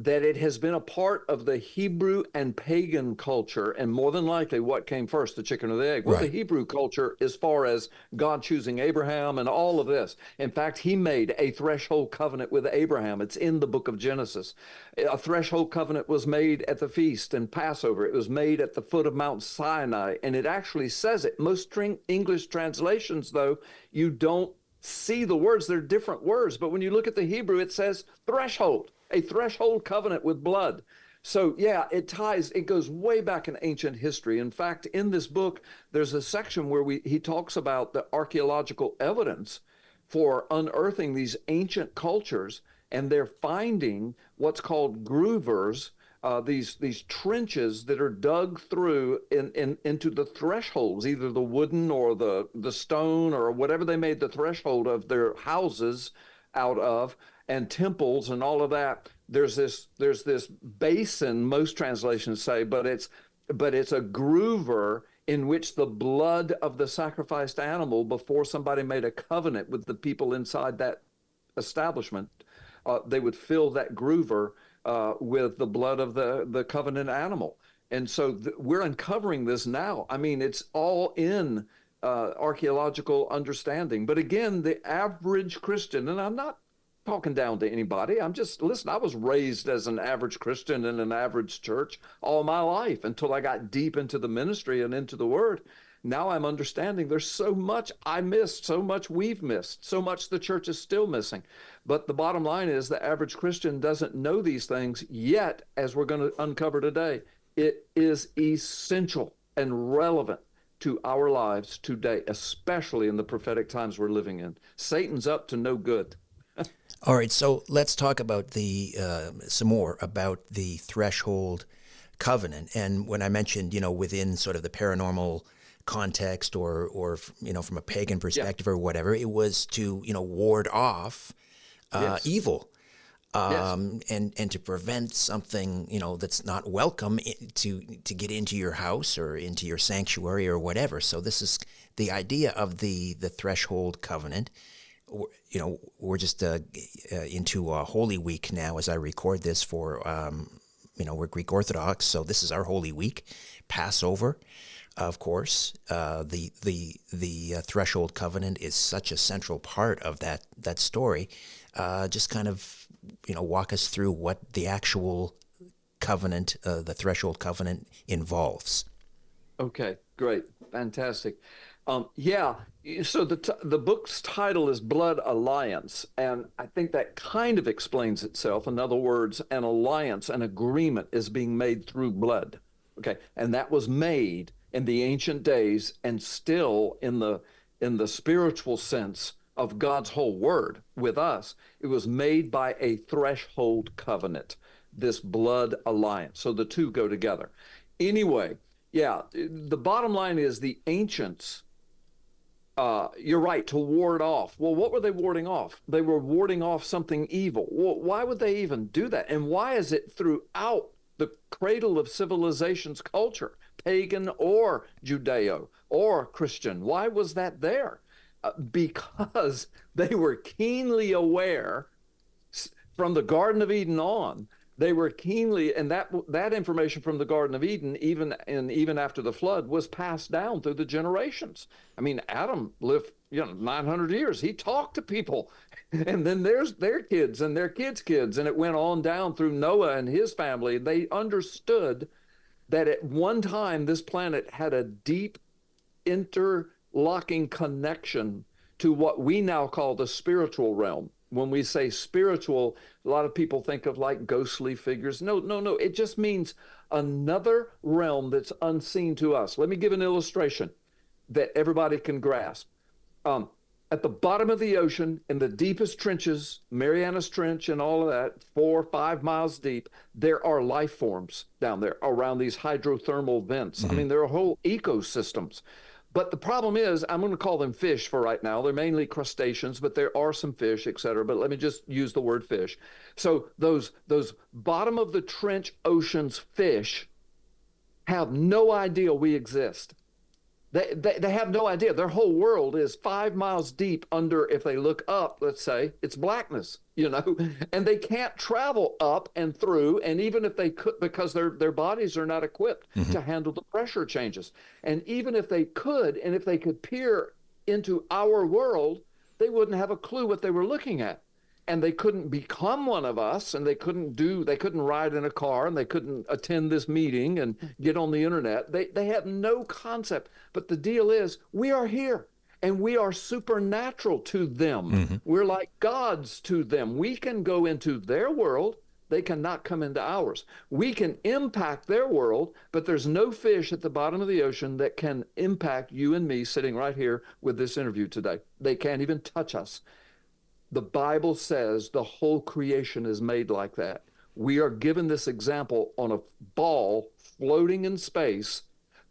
Speaker 3: that it has been a part of the Hebrew and pagan culture, and more than likely what came first, the chicken or the egg? Well,
Speaker 1: Right.
Speaker 3: the Hebrew culture, as far as God choosing Abraham and all of this. In fact, he made a threshold covenant with Abraham. It's in the book of Genesis. A threshold covenant was made at the feast and Passover. It was made at the foot of Mount Sinai, and it actually says it. Most English translations, though, you don't see the words. They're different words, but when you look at the Hebrew, it says threshold, a threshold covenant with blood. So yeah, it goes way back in ancient history. In fact, in this book, there's a section where he talks about the archaeological evidence for unearthing these ancient cultures, and they're finding what's called groovers, these trenches that are dug through into the thresholds, either the wooden or the stone or whatever they made the threshold of their houses out of, and temples and all of that. There's this basin, most translations say, but it's a groover in which the blood of the sacrificed animal, before somebody made a covenant with the people inside that establishment, they would fill that groover with the blood of the covenant animal. And so we're uncovering this now. I mean, it's all in archaeological understanding. But again, the average Christian, and I'm not talking down to anybody. I'm just, listen, I was raised as an average Christian in an average church all my life until I got deep into the ministry and into the Word. Now I'm understanding there's so much I missed, so much we've missed, so much the church is still missing. But the bottom line is the average Christian doesn't know these things yet, as we're going to uncover today. It is essential and relevant to our lives today, especially in the prophetic times we're living in. Satan's up to no good.
Speaker 1: All right, so let's talk about some more about the threshold covenant. And when I mentioned, within sort of the paranormal context or from a pagan perspective or whatever, it was to, ward off
Speaker 3: Yes.
Speaker 1: evil.
Speaker 3: Yes.
Speaker 1: And to prevent something, that's not welcome to get into your house or into your sanctuary or whatever. So this is the idea of the threshold covenant. We're just into Holy Week now as I record this for, we're Greek Orthodox, so this is our Holy Week, Passover. Of course, the threshold covenant is such a central part of that story. Just kind of, walk us through what the actual covenant, the threshold covenant, involves.
Speaker 3: Okay, great, fantastic. Yeah, so the book's title is Blood Alliance, and I think that kind of explains itself. In other words, an alliance, an agreement is being made through blood. Okay, and that was made in the ancient days, and still in the spiritual sense of God's whole word with us, it was made by a threshold covenant, this blood alliance. So the two go together. Anyway, yeah, the bottom line is the ancients, you're right, to ward off. Well, what were they warding off? They were warding off something evil. Well, why would they even do that? And why is it throughout the cradle of civilization's culture, pagan or Judeo or Christian? Why was that there? Because they were keenly aware from the Garden of Eden on. They were keenly, and that information from the Garden of Eden, even after the flood, was passed down through the generations. I mean, Adam lived 900 years. He talked to people, and then there's their kids and their kids' kids, and it went on down through Noah and his family. They understood that at one time this planet had a deep interlocking connection to what we now call the spiritual realm. When we say spiritual, a lot of people think of like ghostly figures. No. It just means another realm that's unseen to us. Let me give an illustration that everybody can grasp. At the bottom of the ocean, in the deepest trenches, Marianas Trench and all of that, 4 or 5 miles deep, there are life forms down there around these hydrothermal vents. I mean, there are whole ecosystems. But the problem is, I'm going to call them fish for right now. They're mainly crustaceans, but there are some fish, et cetera. But let me just use the word fish. So those bottom of the trench ocean's fish have no idea we exist. They have no idea. Their whole world is 5 miles deep under, if they look up, let's say, it's blackness, and they can't travel up and through. And even if they could, because their bodies are not equipped to handle the pressure changes. And even if they could, and if they could peer into our world, they wouldn't have a clue what they were looking at. And they couldn't become one of us, and they couldn't ride in a car, and they couldn't attend this meeting and get on the internet. They have no concept. But the deal is, we are here, and we are supernatural to them. We're like gods to them. We can go into their world. They cannot come into ours. We can impact their world, but there's no fish at the bottom of the ocean that can impact you and me sitting right here with this interview today. They can't even touch us. The Bible says the whole creation is made like that. We are given this example on a ball floating in space.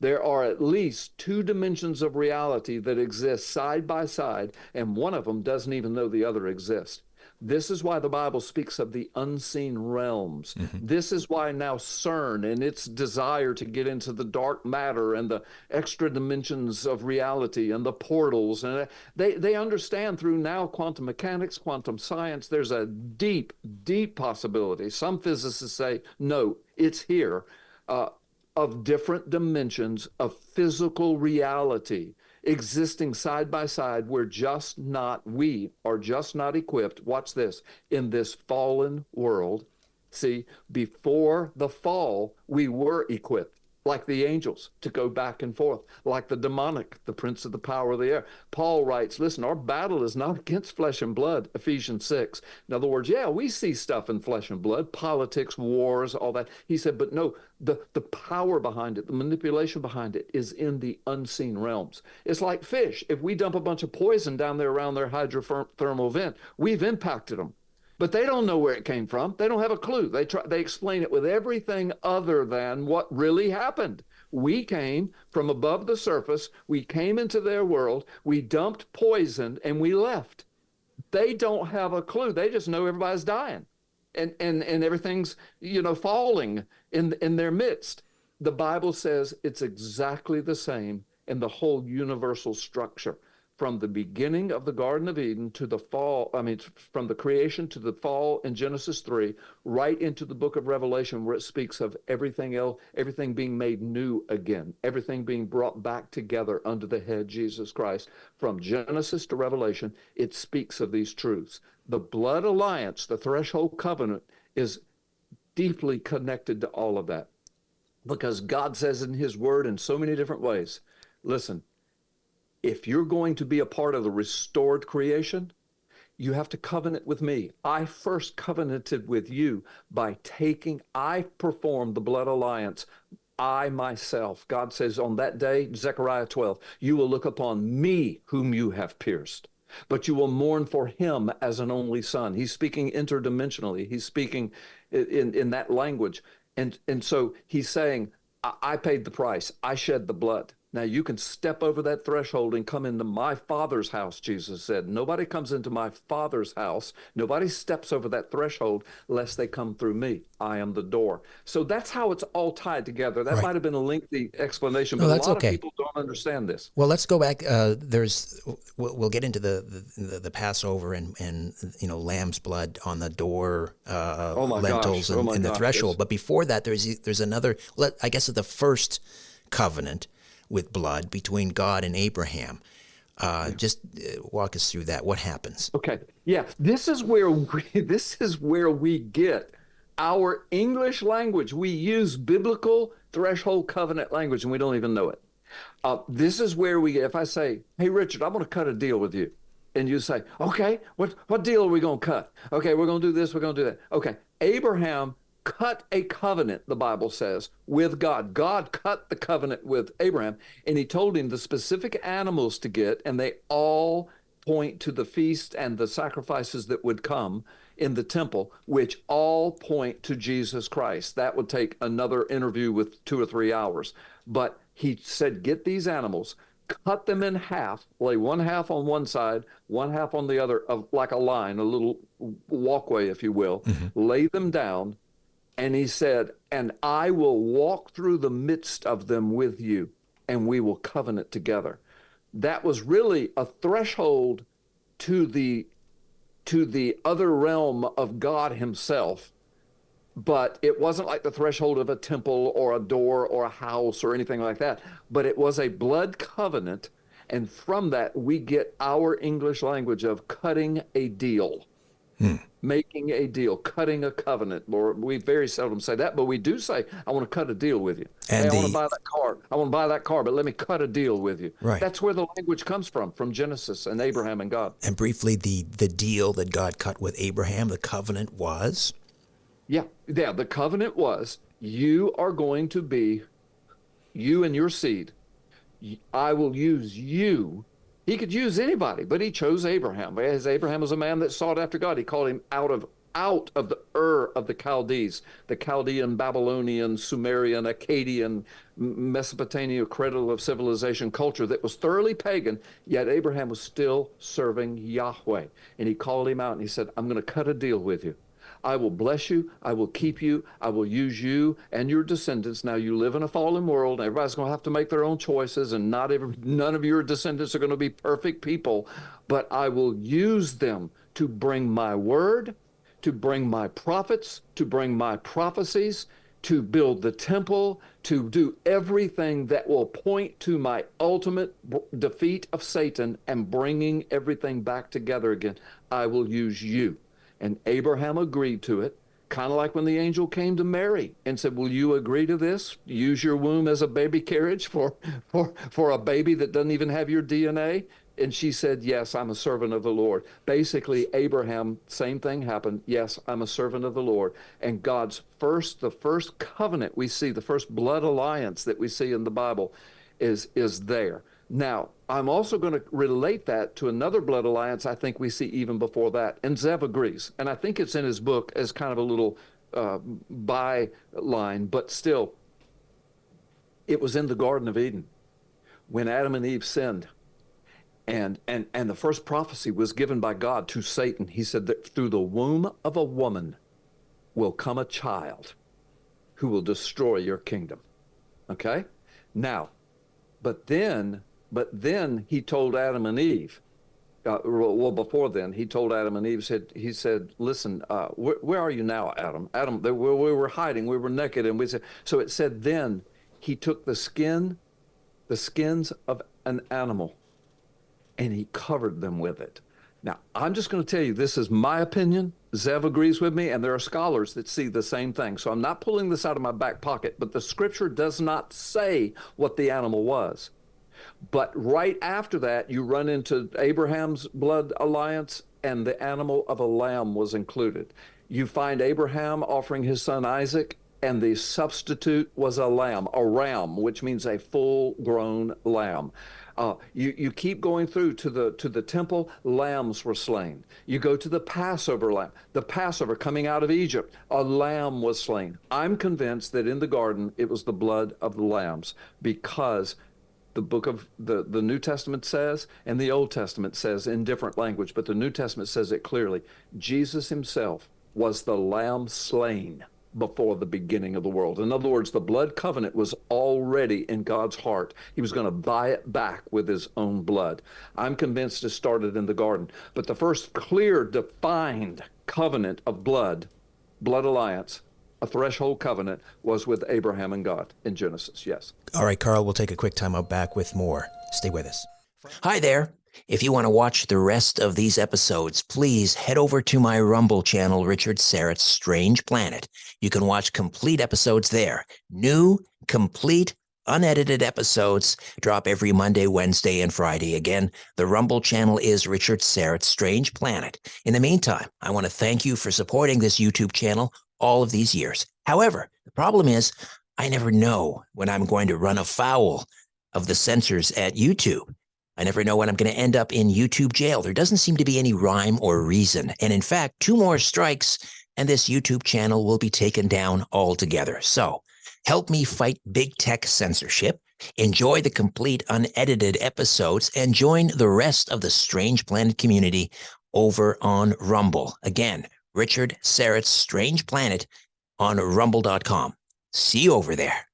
Speaker 3: There are at least 2 dimensions of reality that exist side by side, and one of them doesn't even know the other exists. This is why the Bible speaks of the unseen realms. This is why now CERN and its desire to get into the dark matter and the extra dimensions of reality and the portals, and they understand through now quantum mechanics, quantum science, there's a deep, deep possibility. Some physicists say, no, it's here, of different dimensions of physical reality existing side by side. We are just not equipped, watch this, in this fallen world. See, before the fall, we were equipped, like the angels, to go back and forth, like the demonic, the prince of the power of the air. Paul writes, listen, our battle is not against flesh and blood, Ephesians 6. In other words, yeah, we see stuff in flesh and blood, politics, wars, all that. He said, but no, the power behind it, the manipulation behind it is in the unseen realms. It's like fish. If we dump a bunch of poison down there around their hydrothermal vent, we've impacted them. But they don't know where it came from. They don't have a clue. They explain it with everything other than what really happened. We came from above the surface. We came into their world. We dumped poison and we left. They don't have a clue. They just know everybody's dying and everything's, falling in their midst. The Bible says it's exactly the same in the whole universal structure. From the beginning of the Garden of Eden to the fall, from the creation to the fall in Genesis 3, right into the book of Revelation, where it speaks of everything else, everything being made new again, everything being brought back together under the head Jesus Christ. From Genesis to Revelation, it speaks of these truths. The blood alliance, the threshold covenant, is deeply connected to all of that, because God says in his word in so many different ways, listen, if you're going to be a part of the restored creation, you have to covenant with me. I first covenanted with you by I performed the blood alliance. I myself, God says on that day, Zechariah 12, you will look upon me whom you have pierced, but you will mourn for him as an only son. He's speaking interdimensionally. He's speaking in that language. And so he's saying, I paid the price. I shed the blood. Now you can step over that threshold and come into my Father's house, Jesus said. Nobody comes into my Father's house. Nobody steps over that threshold lest they come through me. I am the door. So that's how it's all tied together. That might have been a lengthy explanation, but a lot of people don't understand this.
Speaker 1: Well, let's go back. We'll get into the Passover and lamb's blood on the door, lentils and the threshold. Yes. But before that, there's another. I guess the first covenant with blood between God and Abraham. Just walk us through that. What happens?
Speaker 3: Okay. Yeah. This is where we get our English language. We use biblical threshold covenant language and we don't even know it. This is where if I say, hey, Richard, I'm going to cut a deal with you. And you say, okay, what deal are we going to cut? Okay, we're going to do this, we're going to do that. Okay. Abraham cut a covenant, the Bible says, with God. God cut the covenant with Abraham, and he told him the specific animals to get, and they all point to the feast and the sacrifices that would come in the temple, which all point to Jesus Christ. That would take another interview with 2 or 3 hours. But he said, get these animals, cut them in half, lay one half on one side, one half on the other, like a line, a little walkway, if you will, lay them down. And he said, and I will walk through the midst of them with you, and we will covenant together. That was really a threshold to the other realm of God himself, but it wasn't like the threshold of a temple or a door or a house or anything like that, but it was a blood covenant. And from that, we get our English language of cutting a deal, making a deal, cutting a covenant. Or we very seldom say that, but we do say, I want to cut a deal with you.
Speaker 1: And
Speaker 3: hey, I want to buy that car. I want to buy that car, but let me cut a deal with you.
Speaker 1: Right.
Speaker 3: That's where the language comes from Genesis and Abraham and God.
Speaker 1: And briefly, the deal that God cut with Abraham, the covenant was?
Speaker 3: Yeah, the covenant was, you are going to be, you and your seed, I will use you. He could use anybody, but he chose Abraham. As Abraham was a man that sought after God, he called him out of the of the Chaldees, the Chaldean, Babylonian, Sumerian, Akkadian, Mesopotamia, cradle of civilization culture that was thoroughly pagan, yet Abraham was still serving Yahweh. And he called him out and he said, I'm going to cut a deal with you. I will bless you, I will keep you, I will use you and your descendants. Now you live in a fallen world, everybody's going to have to make their own choices, and none of your descendants are going to be perfect people, but I will use them to bring my word, to bring my prophets, to bring my prophecies, to build the temple, to do everything that will point to my ultimate defeat of Satan and bringing everything back together again. I will use you. And Abraham agreed to it, kind of like when the angel came to Mary and said, will you agree to this? Use your womb as a baby carriage for a baby that doesn't even have your DNA? And she said, yes, I'm a servant of the Lord. Basically, Abraham, same thing happened. Yes, I'm a servant of the Lord. And the first covenant we see, the first blood alliance that we see in the Bible is there. Now, I'm also going to relate that to another blood alliance I think we see even before that. And Zev agrees. And I think it's in his book as kind of a little byline, but still, it was in the Garden of Eden when Adam and Eve sinned. And the first prophecy was given by God to Satan. He said that through the womb of a woman will come a child who will destroy your kingdom. Okay? Now, but then he told Adam and Eve, before then, he told Adam and Eve, he said, listen, where are you now, Adam? Adam, we were hiding, we were naked. And we said, so it said then he took the skins of an animal and he covered them with it. Now, I'm just going to tell you, this is my opinion. Zev agrees with me, and there are scholars that see the same thing. So I'm not pulling this out of my back pocket, but the scripture does not say what the animal was. But right after that, you run into Abraham's blood alliance, and the animal of a lamb was included. You find Abraham offering his son Isaac, and the substitute was a ram, which means a full-grown lamb. You keep going through to the temple, lambs were slain. You go to the Passover lamb, the Passover coming out of Egypt, a lamb was slain. I'm convinced that in the garden, it was the blood of the lambs, because the book of the New Testament says, and the Old Testament says in different language, but the New Testament says it clearly, Jesus himself was the lamb slain before the beginning of the world. In other words, the blood covenant was already in God's heart. He was going to buy it back with his own blood. I'm convinced it started in the garden. But the first clear, defined covenant of blood alliance, a threshold covenant, was with Abraham and God in Genesis, yes.
Speaker 1: All right, Carl, we'll take a quick time out back with more. Stay with us. Hi there. If you want to watch the rest of these episodes, please head over to my Rumble channel, Richard Syrett's Strange Planet. You can watch complete episodes there. New, complete, unedited episodes drop every Monday, Wednesday, and Friday. Again, the Rumble channel is Richard Syrett's Strange Planet. In the meantime, I want to thank you for supporting this YouTube channel all of these years. However, the problem is I never know when I'm going to run afoul of the censors at YouTube. I never know when I'm going to end up in YouTube jail. There doesn't seem to be any rhyme or reason. And in fact, 2 more strikes and this YouTube channel will be taken down altogether. So help me fight big tech censorship, enjoy the complete unedited episodes, and join the rest of the Strange Planet community over on Rumble. Again, Richard Syrett's Strange Planet on rumble.com. See you over there.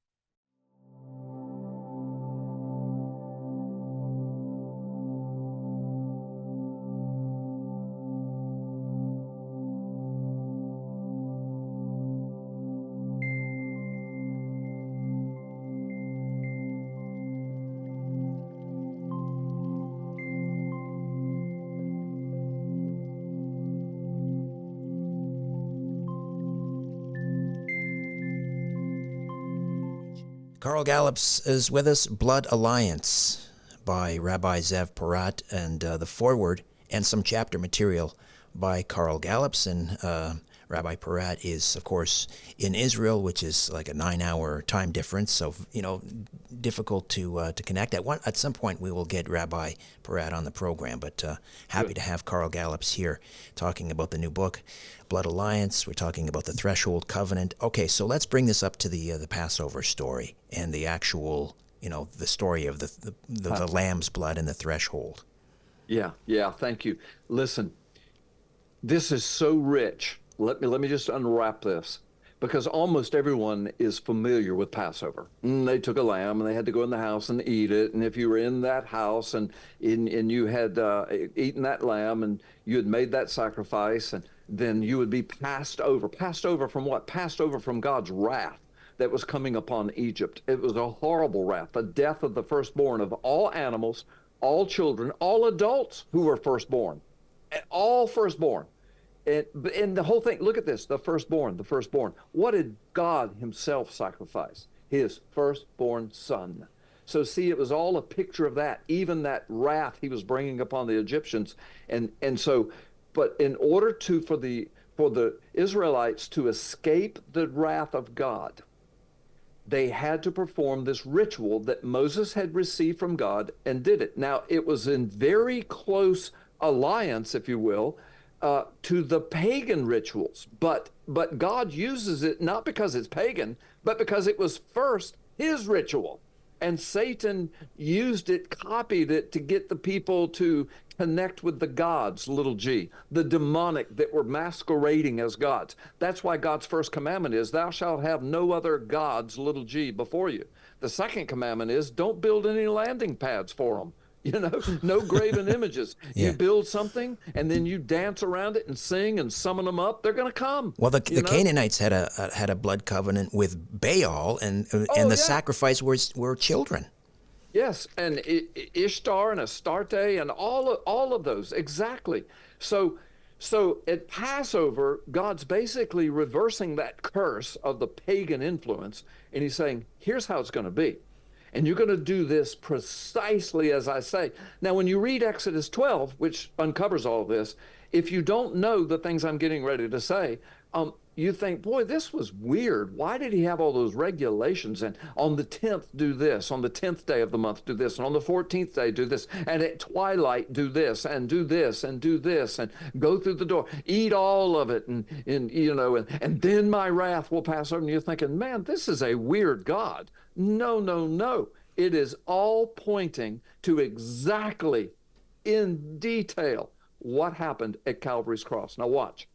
Speaker 1: Carl Gallups is with us. Blood Alliance by Rabbi Zev Porat, and the foreword and some chapter material by Carl Gallups. And Rabbi Porat is, of course, in Israel, which is like a 9-hour time difference, so difficult to connect. At some point, we will get Rabbi Porat on the program, but happy to have Carl Gallups here talking about the new book, Blood Alliance. We're talking about the Threshold Covenant. Okay, so let's bring this up to the Passover story and the actual, the story of the lamb's blood and the threshold.
Speaker 3: Yeah, thank you. Listen, this is so rich. Let me just unwrap this, because almost everyone is familiar with Passover. They took a lamb and they had to go in the house and eat it. And if you were in that house and you had eaten that lamb and you had made that sacrifice, and then you would be passed over. Passed over from what? Passed over from God's wrath that was coming upon Egypt. It was a horrible wrath, the death of the firstborn of all animals, all children, all adults who were firstborn, all firstborn. And the whole thing, look at this, the firstborn. What did God himself sacrifice? His firstborn son. So see, it was all a picture of that, even that wrath he was bringing upon the Egyptians. And so, but in order for the Israelites to escape the wrath of God, they had to perform this ritual that Moses had received from God and did it. Now, it was in very close alliance, if you will, to the pagan rituals, but God uses it not because it's pagan, but because it was first his ritual, and Satan used it, copied it to get the people to connect with the gods, little g, the demonic that were masquerading as gods. That's why God's first commandment is, thou shalt have no other gods, little g, before you. The second commandment is, don't build any landing pads for them. No graven images. Yeah. You build something and then you dance around it and sing and summon them up. They're going to come.
Speaker 1: Well, the Canaanites had a blood covenant with Baal, and the sacrifice were children.
Speaker 3: Yes, and Ishtar and Astarte and all of those, exactly. So at Passover, God's basically reversing that curse of the pagan influence, and he's saying, here's how it's going to be. And you're going to do this precisely as I say. Now, when you read Exodus 12, which uncovers all of this, if you don't know the things I'm getting ready to say, you think, boy, this was weird. Why did he have all those regulations? And on the 10th, do this. On the 10th day of the month, do this. And on the 14th day, do this. And at twilight, do this, and do this, and do this, and go through the door. Eat all of it, and then my wrath will pass over. And you're thinking, man, this is a weird God. No. It is all pointing to exactly, in detail, what happened at Calvary's cross. Now watch.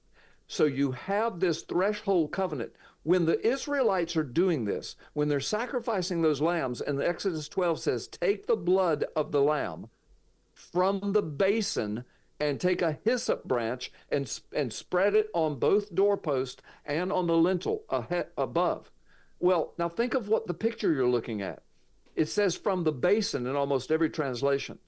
Speaker 3: So you have this threshold covenant. When the Israelites are doing this, when they're sacrificing those lambs, and Exodus 12 says, take the blood of the lamb from the basin and take a hyssop branch and spread it on both doorposts and on the lintel above. Well, now think of what the picture you're looking at. It says from the basin in almost every translation.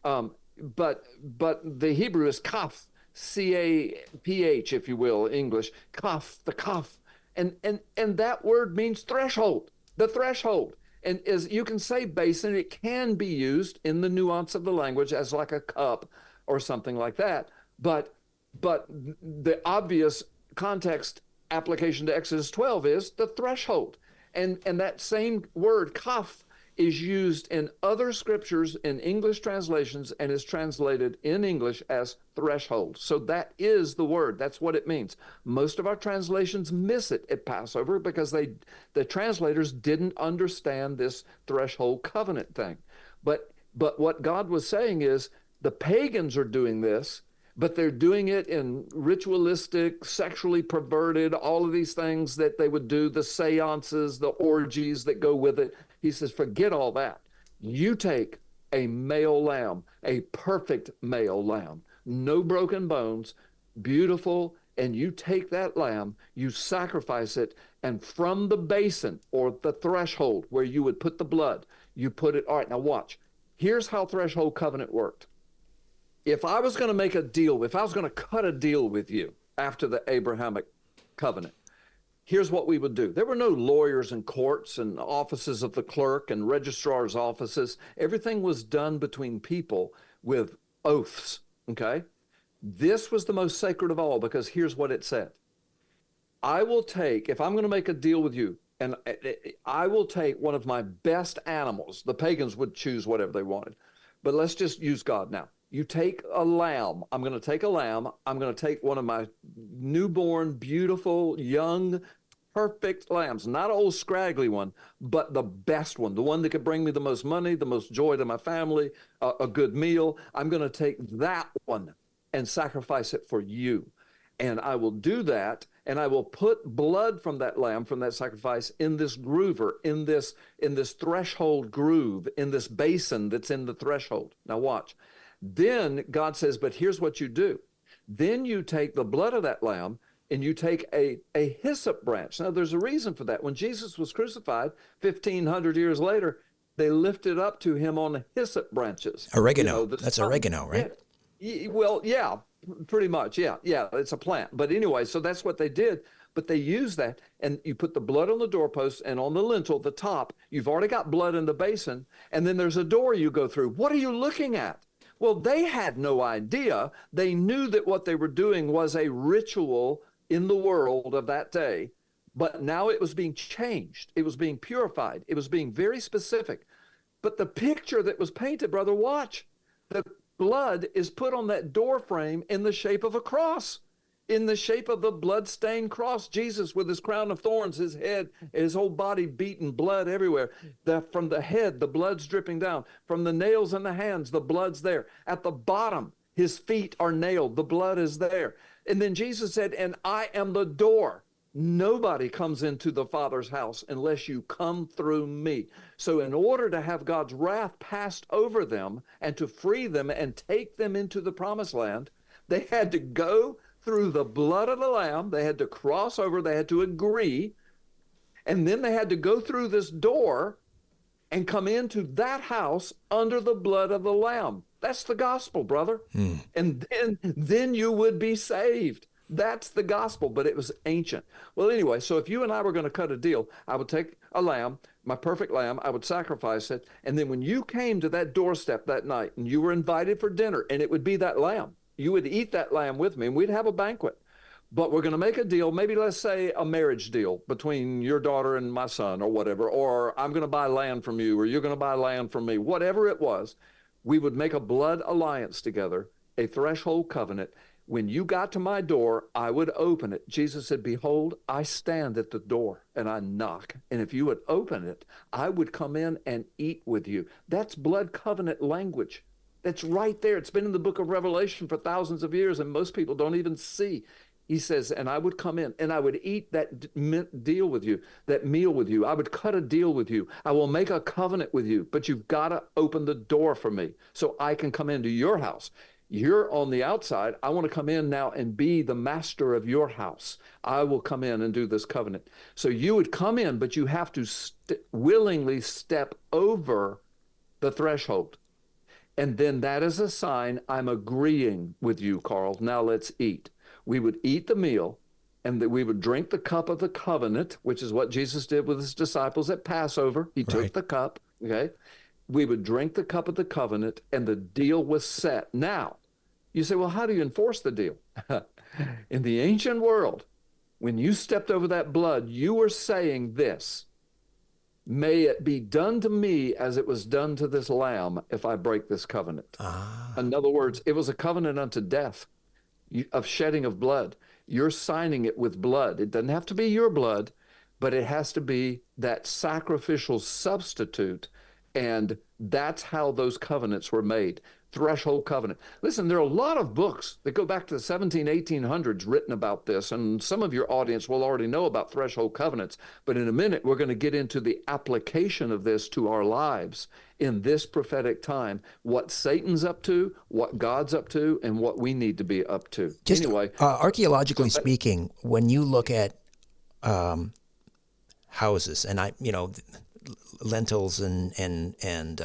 Speaker 3: But the Hebrew is kaf, C-A-P-H, if you will, English, kaf, the kaf. And that word means threshold, the threshold. And as you can say basin, it can be used in the nuance of the language as like a cup or something like that. But the obvious context application to Exodus 12 is the threshold. And that same word, kaf, is used in other scriptures in English translations and is translated in English as threshold. So that is the word. That's what it means. Most of our translations miss it at Passover because the translators didn't understand this threshold covenant thing. But what God was saying is the pagans are doing this, but they're doing it in ritualistic, sexually perverted, all of these things that they would do, the seances, the orgies that go with it. He says, forget all that. You take a male lamb, a perfect male lamb, no broken bones, beautiful, and you take that lamb, you sacrifice it, and from the basin or the threshold where you would put the blood, you put it. All right, now watch. Here's how threshold covenant worked. If I was going to make a deal, if I was going to cut a deal with you after the Abrahamic covenant, here's what we would do. There were no lawyers and courts and offices of the clerk and registrar's offices. Everything was done between people with oaths, okay? This was the most sacred of all, because here's what it said. I will take, if I'm going to make a deal with you, and I will take one of my best animals. The pagans would choose whatever they wanted, but let's just use God now. You take a lamb. I'm going to take a lamb. I'm going to take one of my newborn, beautiful, young, perfect lambs, not an old scraggly one, but the best one, the one that could bring me the most money, the most joy to my family, a good meal. I'm going to take that one and sacrifice it for you. And I will do that, and I will put blood from that lamb, from that sacrifice, in this groover, in this threshold groove, in this basin that's in the threshold. Now watch. Then God says, but here's what you do. Then you take the blood of that lamb, and you take a hyssop branch. Now there's a reason for that. When Jesus was crucified 1,500 years later, they lifted up to him on hyssop branches.
Speaker 1: Oregano. That's oregano, right?
Speaker 3: Yeah. Well, yeah. Pretty much, yeah, it's a plant. But anyway, so that's what they did. But they used that, and you put the blood on the doorpost and on the lintel, the top. You've already got blood in the basin, and then there's a door you go through. What are you looking at? Well, they had no idea. They knew that what they were doing was a ritual in the world of that day, but now it was being changed. It was being purified. It was being very specific. But the picture that was painted, brother, watch. The blood is put on that door frame in the shape of a cross, in the shape of the blood-stained cross. Jesus with his crown of thorns, his head, his whole body beaten, blood everywhere. From the head, the blood's dripping down. From the nails in the hands, the blood's there. At the bottom, his feet are nailed. The blood is there. And then Jesus said, and I am the door. Nobody comes into the Father's house unless you come through me. So in order to have God's wrath passed over them and to free them and take them into the promised land, they had to go through the blood of the lamb. They had to cross over. They had to agree. And then they had to go through this door and come into that house under the blood of the lamb. That's the gospel, brother. And then you would be saved. That's the gospel, but it was ancient. Well, anyway, so if you and I were going to cut a deal, I would take a lamb, my perfect lamb, I would sacrifice it, and then when you came to that doorstep that night and you were invited for dinner, and it would be that lamb, you would eat that lamb with me, and we'd have a banquet. But we're going to make a deal, maybe let's say a marriage deal between your daughter and my son or whatever, or I'm going to buy land from you, or you're going to buy land from me, whatever it was. We would make a blood alliance together, a threshold covenant. When you got to my door, I would open it. Jesus said, behold, I stand at the door and I knock. And if you would open it, I would come in and eat with you. That's blood covenant language. That's right there. It's been in the book of Revelation for thousands of years, and most people don't even see. He says, and I would come in and I would eat that deal with you, that meal with you. I would cut a deal with you. I will make a covenant with you, but you've got to open the door for me so I can come into your house. You're on the outside. I want to come in now and be the master of your house. I will come in and do this covenant. So you would come in, but you have to willingly step over the threshold. And then that is a sign I'm agreeing with you, Carl. Now let's eat. We would eat the meal, and we would drink the cup of the covenant, which is what Jesus did with his disciples at Passover. He took the cup, okay? We would drink the cup of the covenant, and the deal was set. Now, you say, well, how do you enforce the deal? In the ancient world, when you stepped over that blood, you were saying this, may it be done to me as it was done to this lamb if I break this covenant. In other words, it was a covenant unto death, of shedding of blood. You're signing it with blood. It doesn't have to be your blood, but it has to be that sacrificial substitute. And that's how those covenants were made. Threshold covenant. Listen, there are a lot of books that go back to the 1800s written about this, and some of your audience will already know about threshold covenants. But in a minute, we're going to get into the application of this to our lives in this prophetic time, what Satan's up to, what God's up to, and what we need to be up to.
Speaker 1: Just
Speaker 3: anyway,
Speaker 1: archaeologically speaking, when you look at houses, and lentils and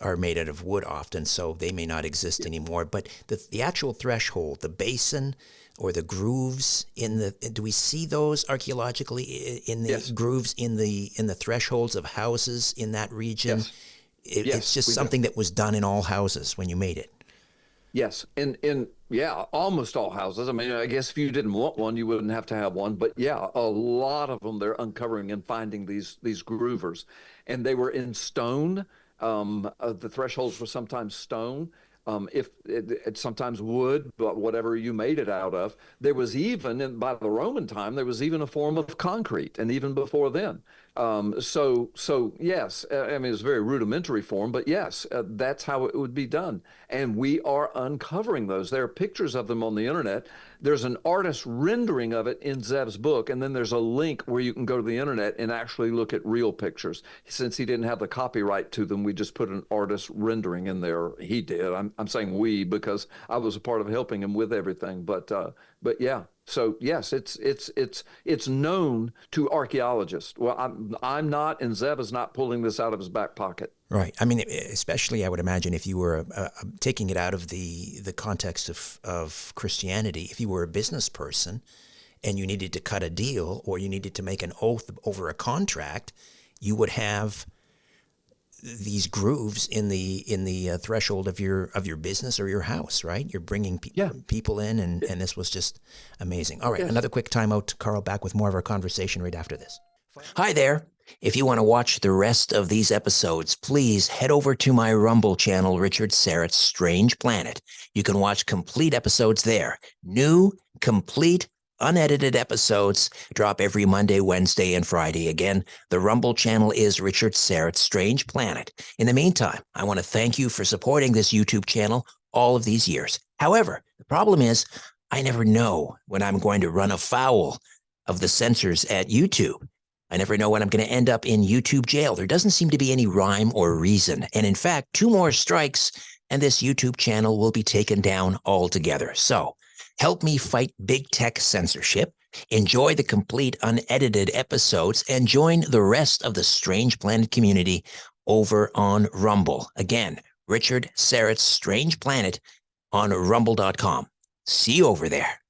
Speaker 1: are made out of wood often, so they may not exist anymore. But the actual threshold, the basin or the grooves in the, do we see those archaeologically in the grooves in the thresholds of houses in that region?
Speaker 3: Yes.
Speaker 1: It's just something that was done in all houses when you made it.
Speaker 3: Yes, in almost all houses. I mean, I guess if you didn't want one, you wouldn't have to have one. But yeah, a lot of them they're uncovering and finding these groovers, and they were in stone. The thresholds were sometimes stone. If it's sometimes wood, but whatever you made it out of. There was even, by the Roman time, there was even a form of concrete, and even before then. So yes, I mean, it's a very rudimentary form, but yes, that's how it would be done. And we are uncovering those. There are pictures of them on the internet. There's an artist rendering of it in Zev's book, and then there's a link where you can go to the internet and actually look at real pictures. Since he didn't have the copyright to them, we just put an artist rendering in there. He did. I'm saying we because I was a part of helping him with everything. But yeah. So yes, it's known to archaeologists. Well, I'm not, and Zev is not pulling this out of his back pocket.
Speaker 1: Right. I mean, especially I would imagine if you were taking it out of the context of Christianity, if you were a business person and you needed to cut a deal or you needed to make an oath over a contract, you would have these grooves in the threshold of your business or your house, right? You're bringing people in, and this was just amazing. All right, Another quick timeout. Carl, back with more of our conversation right after this. Hi there. If you want to watch the rest of these episodes, please head over to my Rumble channel, Richard Serrett's Strange Planet. You can watch complete episodes there. New, complete, unedited episodes drop every Monday, Wednesday, and Friday. Again, the Rumble channel is Richard Serrett's Strange Planet. In the meantime, I want to thank you for supporting this YouTube channel all of these years. However, the problem is I never know when I'm going to run afoul of the censors at YouTube. I never know when I'm going to end up in YouTube jail. There doesn't seem to be any rhyme or reason. And in fact, 2 more strikes and this YouTube channel will be taken down altogether. So help me fight big tech censorship, enjoy the complete unedited episodes, and join the rest of the Strange Planet community over on Rumble. Again, Richard Serrett's Strange Planet on rumble.com. See you over there.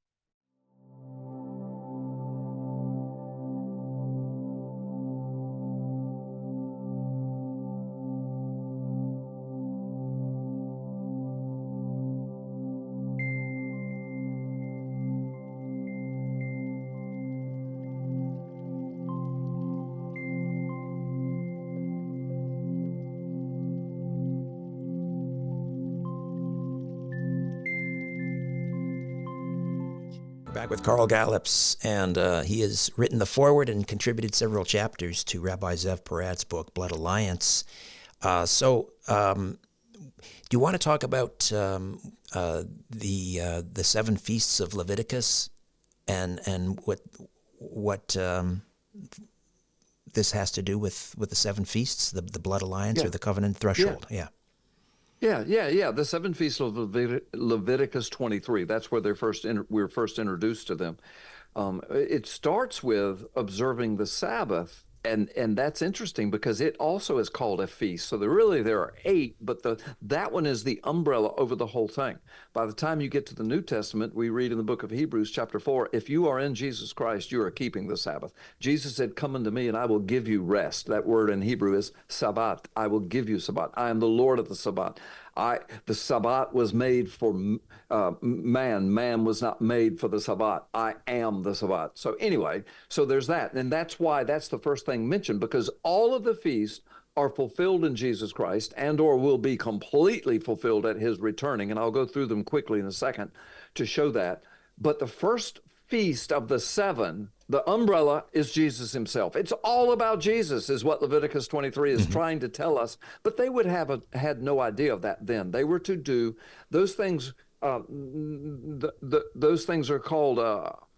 Speaker 1: Back with Carl Gallups, and he has written the foreword and contributed several chapters to Rabbi Zev Porat's book, Blood Alliance. So do you want to talk about the 7 feasts of Leviticus and what this has to do with the 7 feasts, the Blood Alliance or the covenant threshold? Yeah.
Speaker 3: The 7 feasts of Leviticus 23. That's where we're first introduced to them. It starts with observing the Sabbath, and that's interesting because it also is called a feast. So there are 8, but that one is the umbrella over the whole thing. By the time you get to the New Testament, we read in the book of Hebrews, chapter 4, if you are in Jesus Christ, you are keeping the Sabbath. Jesus said, "Come unto me, and I will give you rest." That word in Hebrew is Sabbat. I will give you Sabbat. I am the Lord of the Sabbat. The Sabbat was made for man. Man was not made for the Sabbat. I am the Sabbat. So anyway, so there's that. And that's why that's the first thing mentioned, because all of the feasts are fulfilled in Jesus Christ and or will be completely fulfilled at his returning. And I'll go through them quickly in a second to show that. But the first feast of the 7, the umbrella is Jesus himself. It's all about Jesus, is what Leviticus 23 is trying to tell us. But they would have had no idea of that then. They were to do those things. Those things are called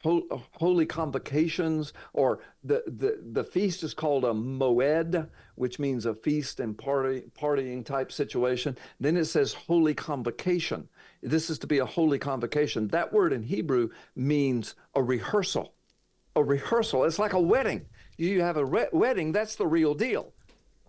Speaker 3: holy convocations, or the feast is called a moed, which means a feast and partying type situation. Then it says holy convocation. This is to be a holy convocation. That word in Hebrew means a rehearsal. A rehearsal. It's like a wedding. You have a wedding, that's the real deal.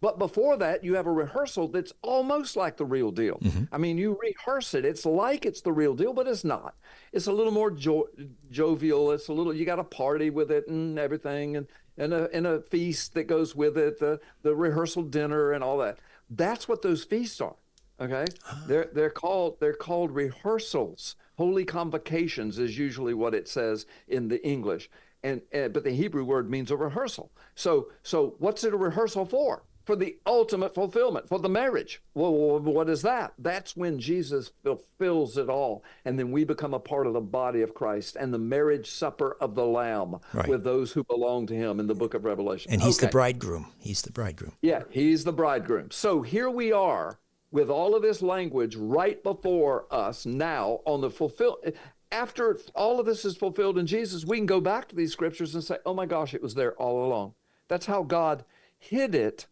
Speaker 3: But before that, you have a rehearsal that's almost like the real deal.
Speaker 1: Mm-hmm.
Speaker 3: I mean, you rehearse it. It's like it's the real deal, but it's not. It's a little more jovial. It's a little, you got to party with it and everything, and a feast that goes with it, the rehearsal dinner and all that. That's what those feasts are. Okay, they're called rehearsals. Holy convocations is usually what it says in the English, and but the Hebrew word means a rehearsal. So what's it a rehearsal for? For the ultimate fulfillment, for the marriage. Well, what is that? That's when Jesus fulfills it all, and then we become a part of the body of Christ and the marriage supper of the Lamb with those who belong to him in the book of Revelation.
Speaker 1: And he's the bridegroom. He's the bridegroom.
Speaker 3: Yeah, he's the bridegroom. So here we are with all of this language right before us now on the after all of this is fulfilled in Jesus, we can go back to these scriptures and say, oh my gosh, it was there all along. That's how God hid it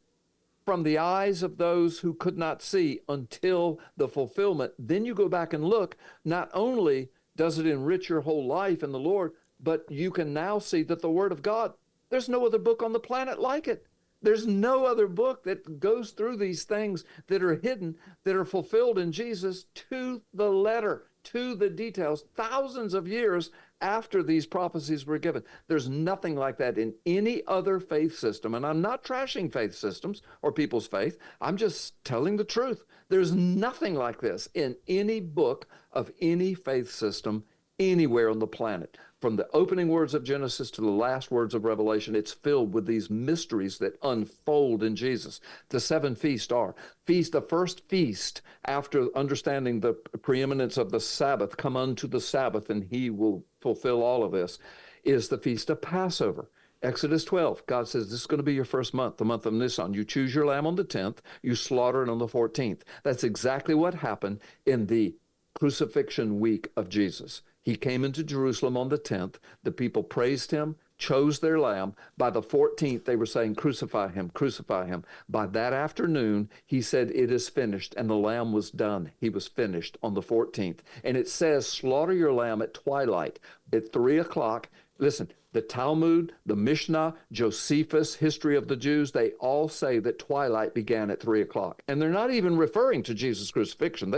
Speaker 3: from the eyes of those who could not see until the fulfillment. Then you go back and look, not only does it enrich your whole life in the Lord, but you can now see that the Word of God, there's no other book on the planet like it. There's no other book that goes through these things that are hidden, that are fulfilled in Jesus to the letter, to the details, thousands of years after these prophecies were given. There's nothing like that in any other faith system. And I'm not trashing faith systems or people's faith. I'm just telling the truth. There's nothing like this in any book of any faith system anywhere on the planet. From the opening words of Genesis to the last words of Revelation, it's filled with these mysteries that unfold in Jesus. The 7 feasts are the first feast after understanding the preeminence of the Sabbath, come unto the Sabbath and he will fulfill all of this, is the feast of Passover. Exodus 12, God says, this is going to be your first month, the month of Nisan. You choose your lamb on the 10th, you slaughter it on the 14th. That's exactly what happened in the crucifixion week of Jesus. He came into Jerusalem on the 10th. The people praised him, chose their lamb. By the 14th, they were saying, crucify him, crucify him. By that afternoon, he said, it is finished, and the lamb was done. He was finished on the 14th. And it says, slaughter your lamb at twilight, at 3 o'clock. Listen, the Talmud, the Mishnah, Josephus, History of the Jews, they all say that twilight began at 3 o'clock. And they're not even referring to Jesus' crucifixion.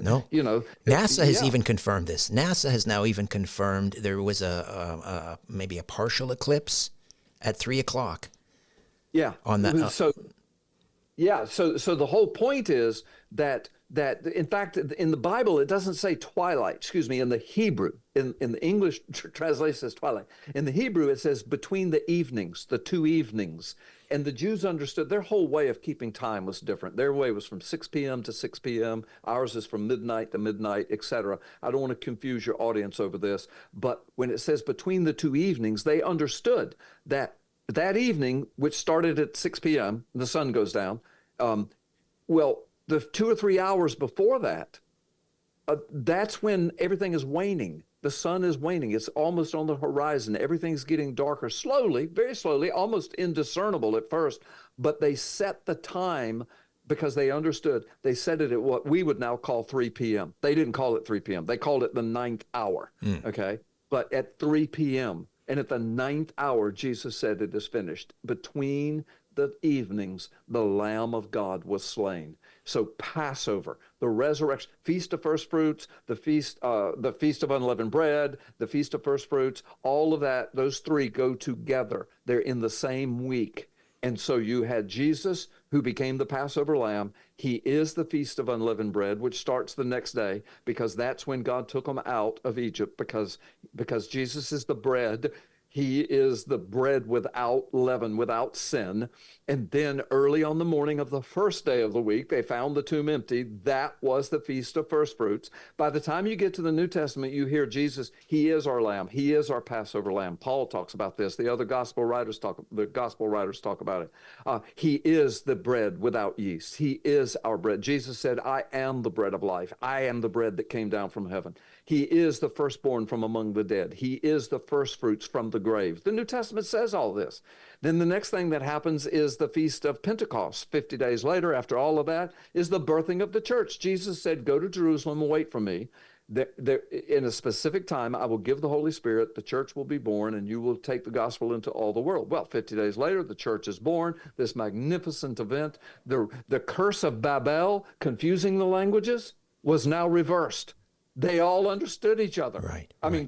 Speaker 1: No.
Speaker 3: You know,
Speaker 1: NASA has even confirmed this. NASA has now even confirmed there was maybe a partial eclipse at 3 o'clock.
Speaker 3: Yeah.
Speaker 1: On that.
Speaker 3: So the whole point is that in fact, in the Bible, it doesn't say twilight, in the Hebrew. In the English translation, it says twilight. In the Hebrew, it says between the evenings, the 2 evenings. And the Jews understood their whole way of keeping time was different. Their way was from 6 p.m. to 6 p.m. Ours is from midnight to midnight, etc. I don't want to confuse your audience over this, but when it says between the 2 evenings, they understood that evening, which started at 6 p.m., the sun goes down. The 2 or 3 hours before that, that's when everything is waning. The sun is waning. It's almost on the horizon. Everything's getting darker slowly, very slowly, almost indiscernible at first. But they set the time because they understood. They set it at what we would now call 3 p.m. They didn't call it 3 p.m. They called it the 9th hour, okay? But at 3 p.m., and at the 9th hour, Jesus said it is finished. Between the evenings, the Lamb of God was slain. So Passover, the resurrection, Feast of First Fruits, the Feast of Unleavened Bread, the Feast of First Fruits, all of that, those 3 go together. They're in the same week. And so you had Jesus, who became the Passover lamb. He is the Feast of Unleavened Bread, which starts the next day, because that's when God took them out of Egypt, because Jesus is the bread. He is the bread without leaven, without sin. And then early on the morning of the first day of the week, they found the tomb empty. That was the Feast of First Fruits. By the time you get to the New Testament, you hear Jesus, he is our lamb. He is our Passover lamb. Paul talks about this. The other gospel writers talk about it. He is the bread without yeast. He is our bread. Jesus said, I am the bread of life. I am the bread that came down from heaven. He is the firstborn from among the dead. He is the first fruits from the grave. The New Testament says all this. Then the next thing that happens is the Feast of Pentecost. 50 days later, after all of that, is the birthing of the church. Jesus said, go to Jerusalem and wait for me. In a specific time, I will give the Holy Spirit, the church will be born, and you will take the gospel into all the world. Well, 50 days later, the church is born, this magnificent event. The curse of Babel, confusing the languages, was now reversed. They all understood each other.
Speaker 1: Right.
Speaker 3: I mean,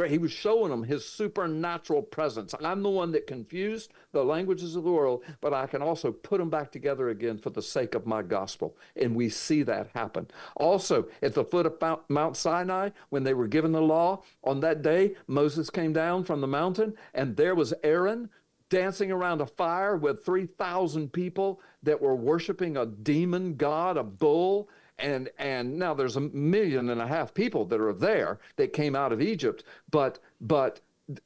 Speaker 3: he was showing them his supernatural presence. I'm the one that confused the languages of the world, but I can also put them back together again for the sake of my gospel. And we see that happen. Also, at the foot of Mount Sinai, when they were given the law, on that day, Moses came down from the mountain, and there was Aaron dancing around a fire with 3,000 people that were worshiping a demon god, a bull. And now there's 1.5 million people that are there that came out of Egypt, but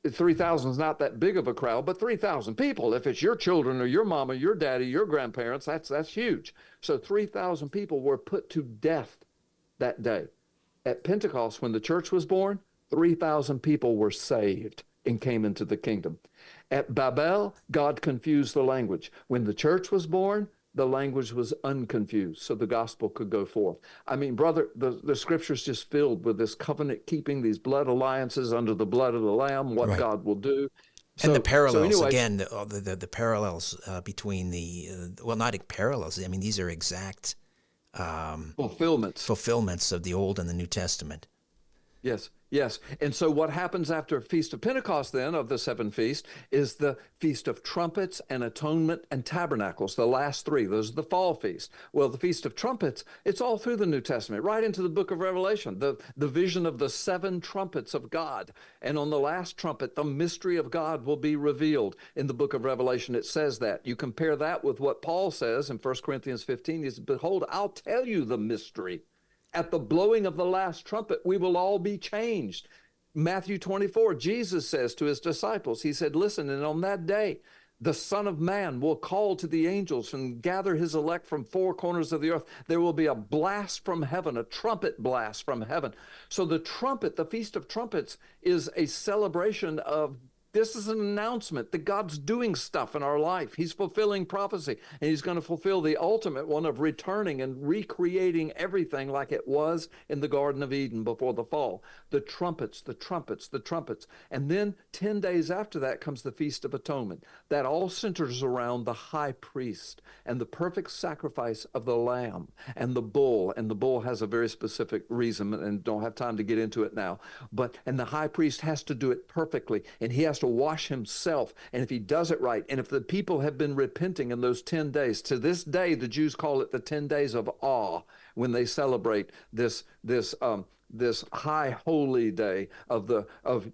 Speaker 3: 3,000 is not that big of a crowd, but 3,000 people, if it's your children or your mama, your daddy, your grandparents, that's huge. So 3,000 people were put to death that day. At Pentecost, when the church was born, 3,000 people were saved and came into the kingdom. At Babel, God confused the language. When the church was born, the language was unconfused, so the gospel could go forth. I mean, brother, the scripture's just filled with this covenant keeping, these blood alliances under the blood of the Lamb, what God will do.
Speaker 1: And the parallels, again, the parallels between well, not parallels, I mean, these are exact fulfillments of the Old and the New Testament.
Speaker 3: Yes, yes. And so what happens after Feast of Pentecost then, of the 7 feasts, is the Feast of Trumpets and Atonement and Tabernacles, the last 3. Those are the fall feast. Well, the Feast of Trumpets, it's all through the New Testament, right into the book of Revelation, the vision of the 7 trumpets of God. And on the last trumpet, the mystery of God will be revealed. In the book of Revelation, it says that. You compare that with what Paul says in 1 Corinthians 15, he says, behold, I'll tell you the mystery. At the blowing of the last trumpet, we will all be changed. Matthew 24, Jesus says to his disciples, he said, listen, and on that day, the Son of Man will call to the angels and gather his elect from 4 corners of the earth. There will be a blast from heaven, a trumpet blast from heaven. So the trumpet, the Feast of Trumpets, is a celebration of this is an announcement that God's doing stuff in our life. He's fulfilling prophecy, and he's going to fulfill the ultimate one of returning and recreating everything like it was in the Garden of Eden before the fall. The trumpets, the trumpets, the trumpets. And then 10 days after that comes the Feast of Atonement. That all centers around the high priest and the perfect sacrifice of the lamb and the bull. And the bull has a very specific reason, and don't have time to get into it now. And the high priest has to do it perfectly, and he has to wash himself. And if he does it right, and if the people have been repenting in those 10 days, to this day, the Jews call it the 10 days of awe when they celebrate this high holy day of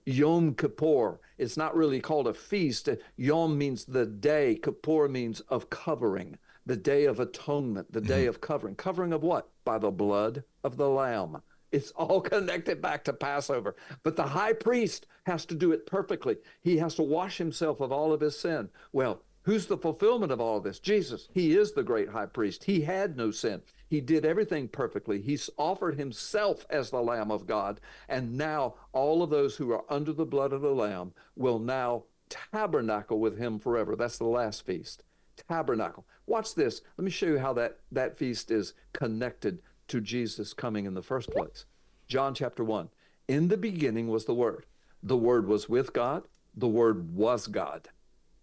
Speaker 3: Yom Kippur. It's not really called a feast. Yom means the day. Kippur means of covering. The day of atonement, the day of covering. Covering of what? By the blood of the Lamb. It's all connected back to Passover. But the high priest has to do it perfectly. He has to wash himself of all of his sin. Well, who's the fulfillment of all of this? Jesus. He is the great high priest. He had no sin. He did everything perfectly. He's offered himself as the Lamb of God. And now all of those who are under the blood of the Lamb will now tabernacle with him forever. That's the last feast. Tabernacle. Watch this. Let me show you how that feast is connected to Jesus coming in the first place. John chapter 1. In the beginning was the Word. The Word was with God. The Word was God.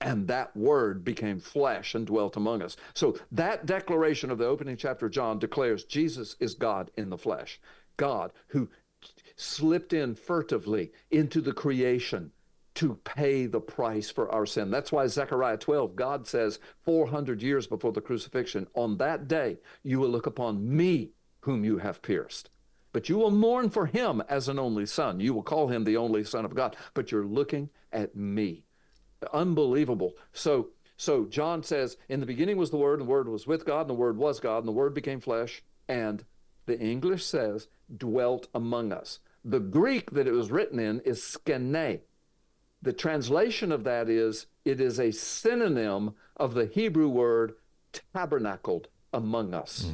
Speaker 3: And that Word became flesh and dwelt among us. So that declaration of the opening chapter of John declares Jesus is God in the flesh. God who slipped in furtively into the creation to pay the price for our sin. That's why Zechariah 12, God says 400 years before the crucifixion, on that day you will look upon me whom you have pierced. But you will mourn for him as an only son. You will call him the only Son of God, but you're looking at me. Unbelievable. So John says, in the beginning was the Word, and the Word was with God, and the Word was God, and the Word became flesh, and the English says, dwelt among us. The Greek that it was written in is skene. The translation of that is, it is a synonym of the Hebrew word tabernacled among us.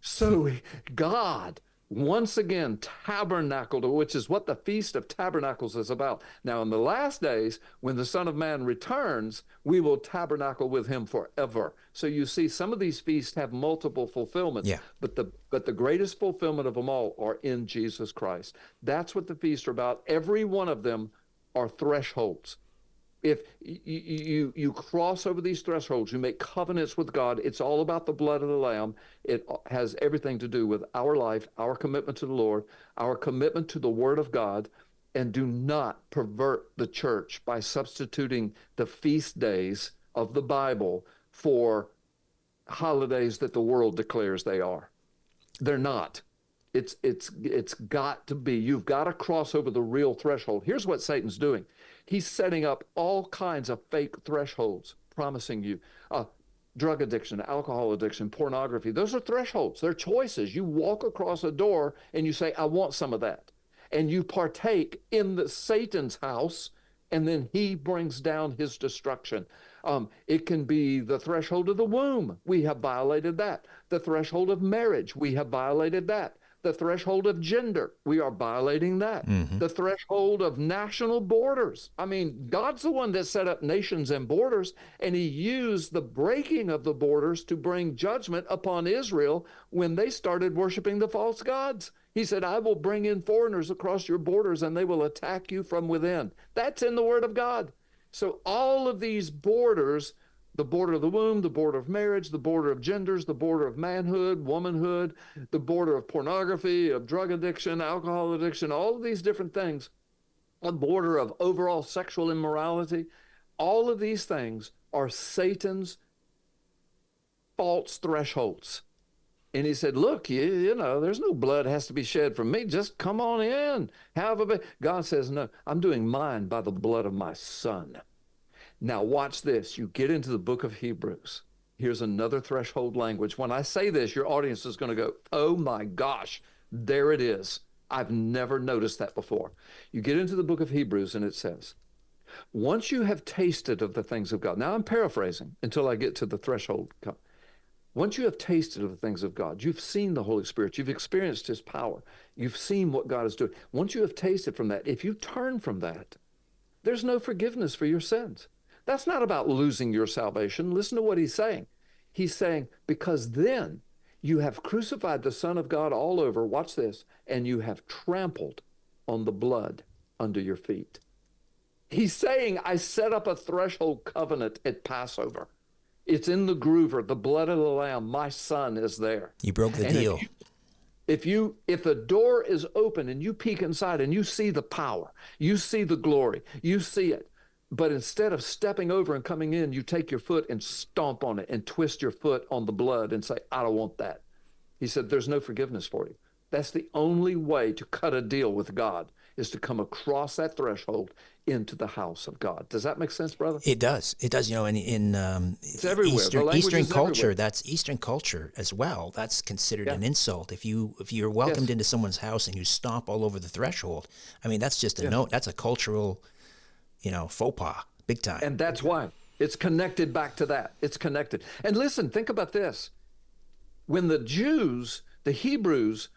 Speaker 3: So God once again tabernacled, which is what the Feast of Tabernacles is about. Now, in the last days, when the Son of Man returns, we will tabernacle with him forever. So you see, some of these feasts have multiple fulfillments,
Speaker 1: Yeah.
Speaker 3: but the greatest fulfillment of them all are in Jesus Christ. That's what the feasts are about. Every one of them are thresholds. If you cross over these thresholds, you make covenants with God. It's all about the blood of the Lamb. It has everything to do with our life, our commitment to the Lord, our commitment to the Word of God, and do not pervert the church by substituting the feast days of the Bible for holidays that the world declares they are. They're not. It's got to be. You've got to cross over the real threshold. Here's what Satan's doing. He's setting up all kinds of fake thresholds, promising you drug addiction, alcohol addiction, pornography. Those are thresholds. They're choices. You walk across a door and you say, I want some of that. And you partake in Satan's house, and then he brings down his destruction. It can be the threshold of the womb. We have violated that. The threshold of marriage. We have violated that. The threshold of gender, we are violating that. Mm-hmm. The threshold of national borders. I mean, God's the one that set up nations and borders, and he used the breaking of the borders to bring judgment upon Israel when they started worshiping the false gods. He said, I will bring in foreigners across your borders, and they will attack you from within. That's in the Word of God. So all of these borders, the border of the womb, the border of marriage, the border of genders, the border of manhood, womanhood, the border of pornography, of drug addiction, alcohol addiction, all of these different things, a border of overall sexual immorality, all of these things are Satan's false thresholds. And he said, look, you know, there's no blood has to be shed from me. Just come on in. Have a bit. God says, no, I'm doing mine by the blood of my Son. Now watch this. You get into the book of Hebrews. Here's another threshold language. When I say this, your audience is going to go, oh my gosh, there it is. I've never noticed that before. You get into the book of Hebrews and it says, once you have tasted of the things of God. Now I'm paraphrasing until I get to the threshold. Once you have tasted of the things of God, you've seen the Holy Spirit, you've experienced his power, you've seen what God is doing. Once you have tasted from that, if you turn from that, there's no forgiveness for your sins. That's not about losing your salvation. Listen to what he's saying. He's saying, because then you have crucified the Son of God all over, watch this, and you have trampled on the blood under your feet. He's saying, I set up a threshold covenant at Passover. It's in the groover, the blood of the Lamb. My Son is there.
Speaker 1: You broke the deal.
Speaker 3: If the door is open and you peek inside and you see the power, you see the glory, you see it, but instead of stepping over and coming in, you take your foot and stomp on it and twist your foot on the blood and say, I don't want that. He said, there's no forgiveness for you. That's the only way to cut a deal with God, is to come across that threshold into the house of God. Does that make sense, brother?
Speaker 1: It does. It does. You know, in
Speaker 3: it's everywhere.
Speaker 1: Eastern culture,
Speaker 3: everywhere.
Speaker 1: that's Eastern culture as well. That's considered an insult. If you're welcomed into someone's house and you stomp all over the threshold, I mean, that's just a note. That's a cultural, faux pas, big time.
Speaker 3: And that's why it's connected back to that. It's connected. And listen, think about this. When the Jews, the Hebrews,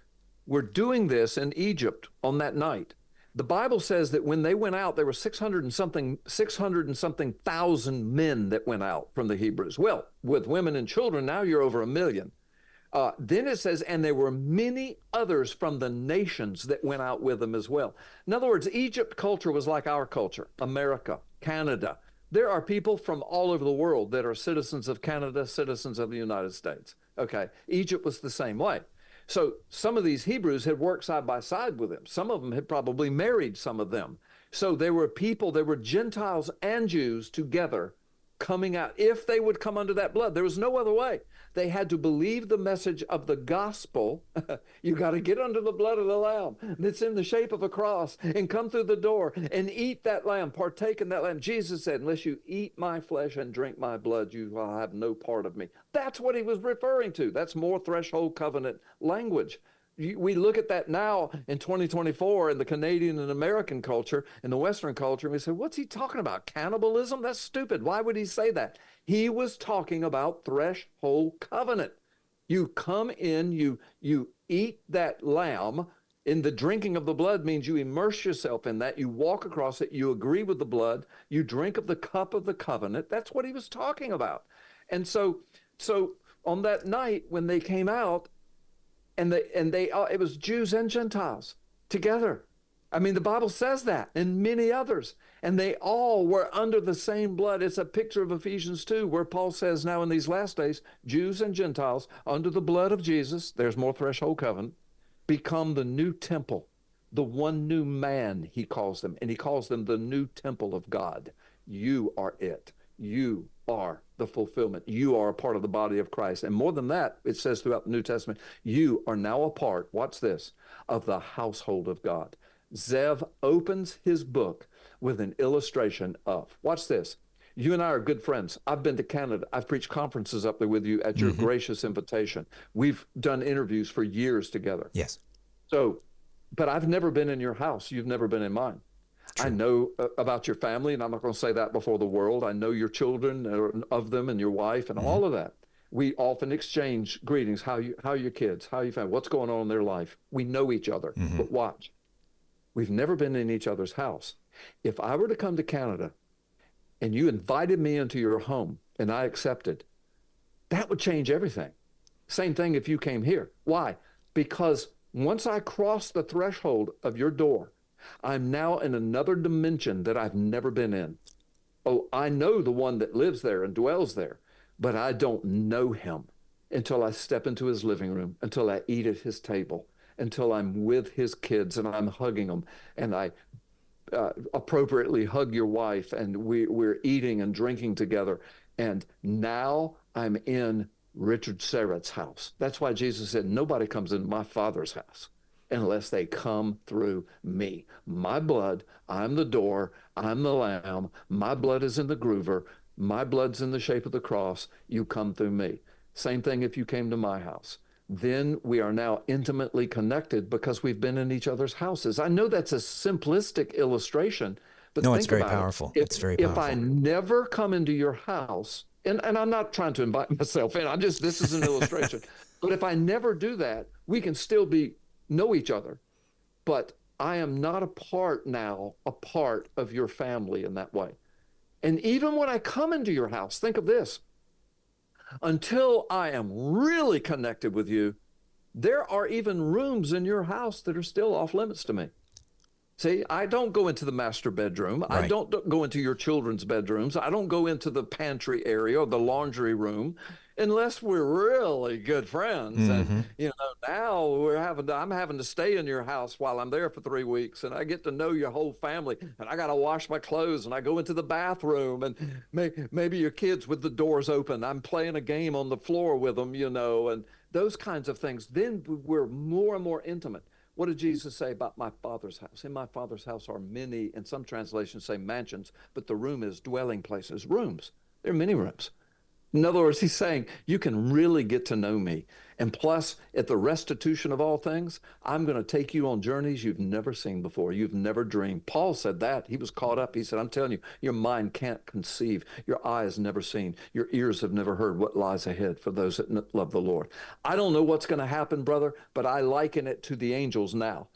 Speaker 3: were doing this in Egypt on that night, the Bible says that when they went out, there were 600 and something thousand men that went out from the Hebrews. Well, with women and children, now you're over 1 million. Then it says, and there were many others from the nations that went out with them as well. In other words, Egypt culture was like our culture, America, Canada. There are people from all over the world that are citizens of Canada, citizens of the United States. Okay, Egypt was the same way. So some of these Hebrews had worked side by side with them. Some of them had probably married some of them. So there were people, there were Gentiles and Jews together coming out. If they would come under that blood, there was no other way. They had to believe the message of the gospel. You got to get under the blood of the Lamb that's in the shape of a cross and come through the door and eat that lamb, partake in that lamb. Jesus said, unless you eat my flesh and drink my blood, you will have no part of me. That's what he was referring to. That's more threshold covenant language. We look at that now in 2024 in the Canadian and American culture, in the Western culture, and we say, what's he talking about? Cannibalism? That's stupid. Why would he say that? He was talking about threshold covenant. You come in, you eat that lamb. In the drinking of the blood means you immerse yourself in that. You walk across it. You agree with the blood. You drink of the cup of the covenant. That's what he was talking about. And so on that night when they came out, and it was Jews and Gentiles together. I mean, the Bible says that, and many others. And they all were under the same blood. It's a picture of Ephesians 2, where Paul says now in these last days, Jews and Gentiles under the blood of Jesus, there's more threshold covenant, become the new temple, the one new man, he calls them. And he calls them the new temple of God. You are it. You are the fulfillment. You are a part of the body of Christ. And more than that, it says throughout the New Testament, you are now a part, watch this, of the household of God. Zev opens his book with an illustration of, watch this, you and I are good friends. I've been to Canada. I've preached conferences up there with you at your gracious invitation. We've done interviews for years together.
Speaker 1: Yes.
Speaker 3: So, but I've never been in your house. You've never been in mine. True. I know about your family, and I'm not going to say that before the world. I know your children, of them, and your wife, and all of that. We often exchange greetings. How are your kids? How are you family? What's going on in their life? We know each other. But watch. We've never been in each other's house. If I were to come to Canada and you invited me into your home and I accepted, that would change everything. Same thing if you came here. Why? Because once I cross the threshold of your door, I'm now in another dimension that I've never been in. Oh, I know the one that lives there and dwells there, but I don't know him until I step into his living room, until I eat at his table, until I'm with his kids and I'm hugging them, and I appropriately hug your wife, and we're eating and drinking together. And now I'm in Richard Serrett's house. That's why Jesus said, nobody comes into my Father's house unless they come through me. My blood, I'm the door, I'm the lamb, my blood is in the groover, my blood's in the shape of the cross, you come through me. Same thing if you came to my house. Then we are now intimately connected because we've been in each other's houses. I know that's a simplistic illustration, but
Speaker 1: no,
Speaker 3: think
Speaker 1: it's very
Speaker 3: about
Speaker 1: powerful.
Speaker 3: It.
Speaker 1: It's very powerful.
Speaker 3: If I never come into your house, and I'm not trying to invite myself in, this is an illustration. But if I never do that, we can still know each other. But I am not a part of your family in that way. And even when I come into your house, think of this. Until I am really connected with you, there are even rooms in your house that are still off limits to me. See, I don't go into the master bedroom. Right. I don't go into your children's bedrooms. I don't go into the pantry area or the laundry room unless we're really good friends. And, now I'm having to stay in your house while I'm there for 3 weeks, and I get to know your whole family, and I got to wash my clothes, and I go into the bathroom, and maybe your kids with the doors open. I'm playing a game on the floor with them, and those kinds of things. Then we're more and more intimate. What did Jesus say about my Father's house? In my Father's house are many, and some translations say mansions, but the room is dwelling places, rooms. There are many rooms. In other words, he's saying, you can really get to know me. And plus, at the restitution of all things, I'm going to take you on journeys you've never seen before, you've never dreamed. Paul said that. He was caught up. He said, I'm telling you, your mind can't conceive. Your eyes never seen. Your ears have never heard what lies ahead for those that love the Lord. I don't know what's going to happen, brother, but I liken it to the angels now.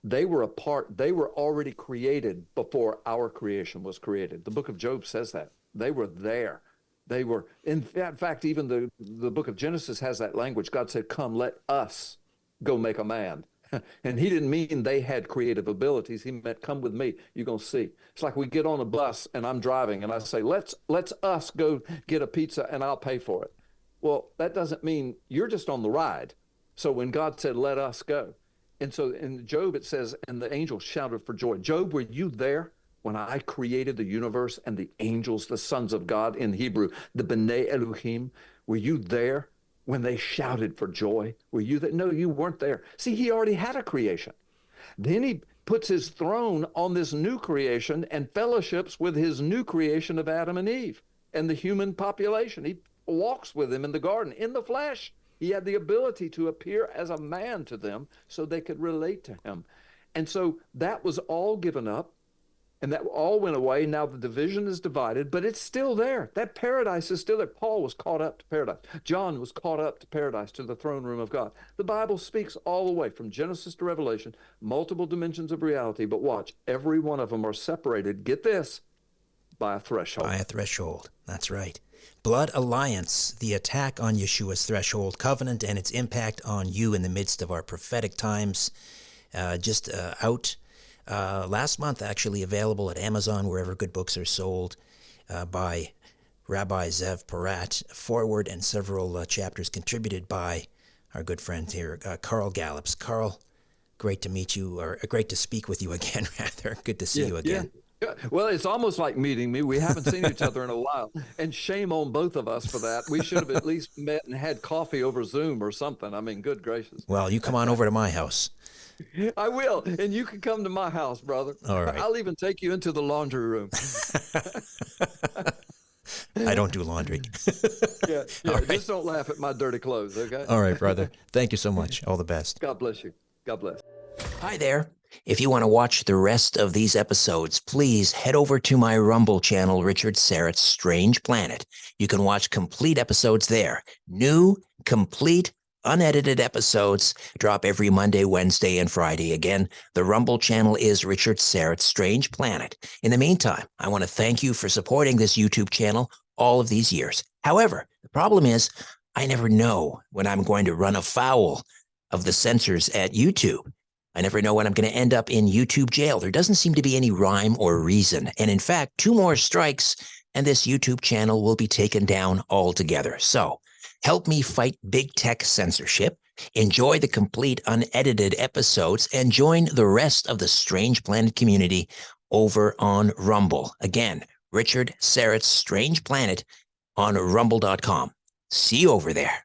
Speaker 3: They were already created before our creation was created. The book of Job says that. They were there. They were, in fact, even the book of Genesis has that language. God said, come, let us go make a man. And he didn't mean they had creative abilities. He meant, come with me. You're going to see. It's like we get on a bus and I'm driving and I say, let's us go get a pizza and I'll pay for it. Well, that doesn't mean you're just on the ride. So when God said, let us go. And so in Job, it says, and the angels shouted for joy. Job, were you there when I created the universe and the angels, the sons of God in Hebrew, the B'nai Elohim? Were you there when they shouted for joy? Were you there? No, you weren't there. See, he already had a creation. Then he puts his throne on this new creation and fellowships with his new creation of Adam and Eve and the human population. He walks with them in the garden in the flesh. He had the ability to appear as a man to them so they could relate to him. And so that was all given up. And that all went away. Now the division is divided, but it's still there. That paradise is still there. Paul was caught up to paradise. John was caught up to paradise, to the throne room of God. The Bible speaks all the way from Genesis to Revelation, multiple dimensions of reality. But watch, every one of them are separated, get this, by a threshold.
Speaker 1: By a threshold. That's right. Blood Alliance, the attack on Yeshua's threshold covenant and its impact on you in the midst of our prophetic times. Just out last month, actually available at Amazon, wherever good books are sold, by Rabbi Zev Porat. Forward and several chapters contributed by our good friend here, Carl Gallups. Carl, great to meet you, or great to speak with you again, rather. Good to see you again.
Speaker 3: Yeah. Well, it's almost like meeting me. We haven't seen each other in a while, and shame on both of us for that. We should have at least met and had coffee over Zoom or something. I mean, good gracious.
Speaker 1: Well, you come on over to my house.
Speaker 3: I will, and you can come to my house, brother.
Speaker 1: All right.
Speaker 3: I'll even take you into the laundry room.
Speaker 1: I don't do laundry.
Speaker 3: Yeah,
Speaker 1: Right.
Speaker 3: Just don't laugh at my dirty clothes, okay?
Speaker 1: All right, brother. Thank you so much. All the best.
Speaker 3: God bless you. God bless.
Speaker 1: Hi there. If you want to watch the rest of these episodes, please head over to my Rumble channel, Richard Syrett's Strange Planet. You can watch complete episodes there. New, complete, unedited episodes drop every Monday, Wednesday, and Friday. Again, the Rumble channel is Richard Syrett's Strange Planet. In the meantime, I want to thank you for supporting this YouTube channel all of these years. However, the problem is I never know when I'm going to run afoul of the censors at YouTube. I never know when I'm going to end up in YouTube jail. There doesn't seem to be any rhyme or reason. And in fact, 2 more strikes and this YouTube channel will be taken down altogether. So help me fight big tech censorship, enjoy the complete unedited episodes, and join the rest of the Strange Planet community over on Rumble. Again, Richard Syrett's Strange Planet on rumble.com. See you over there.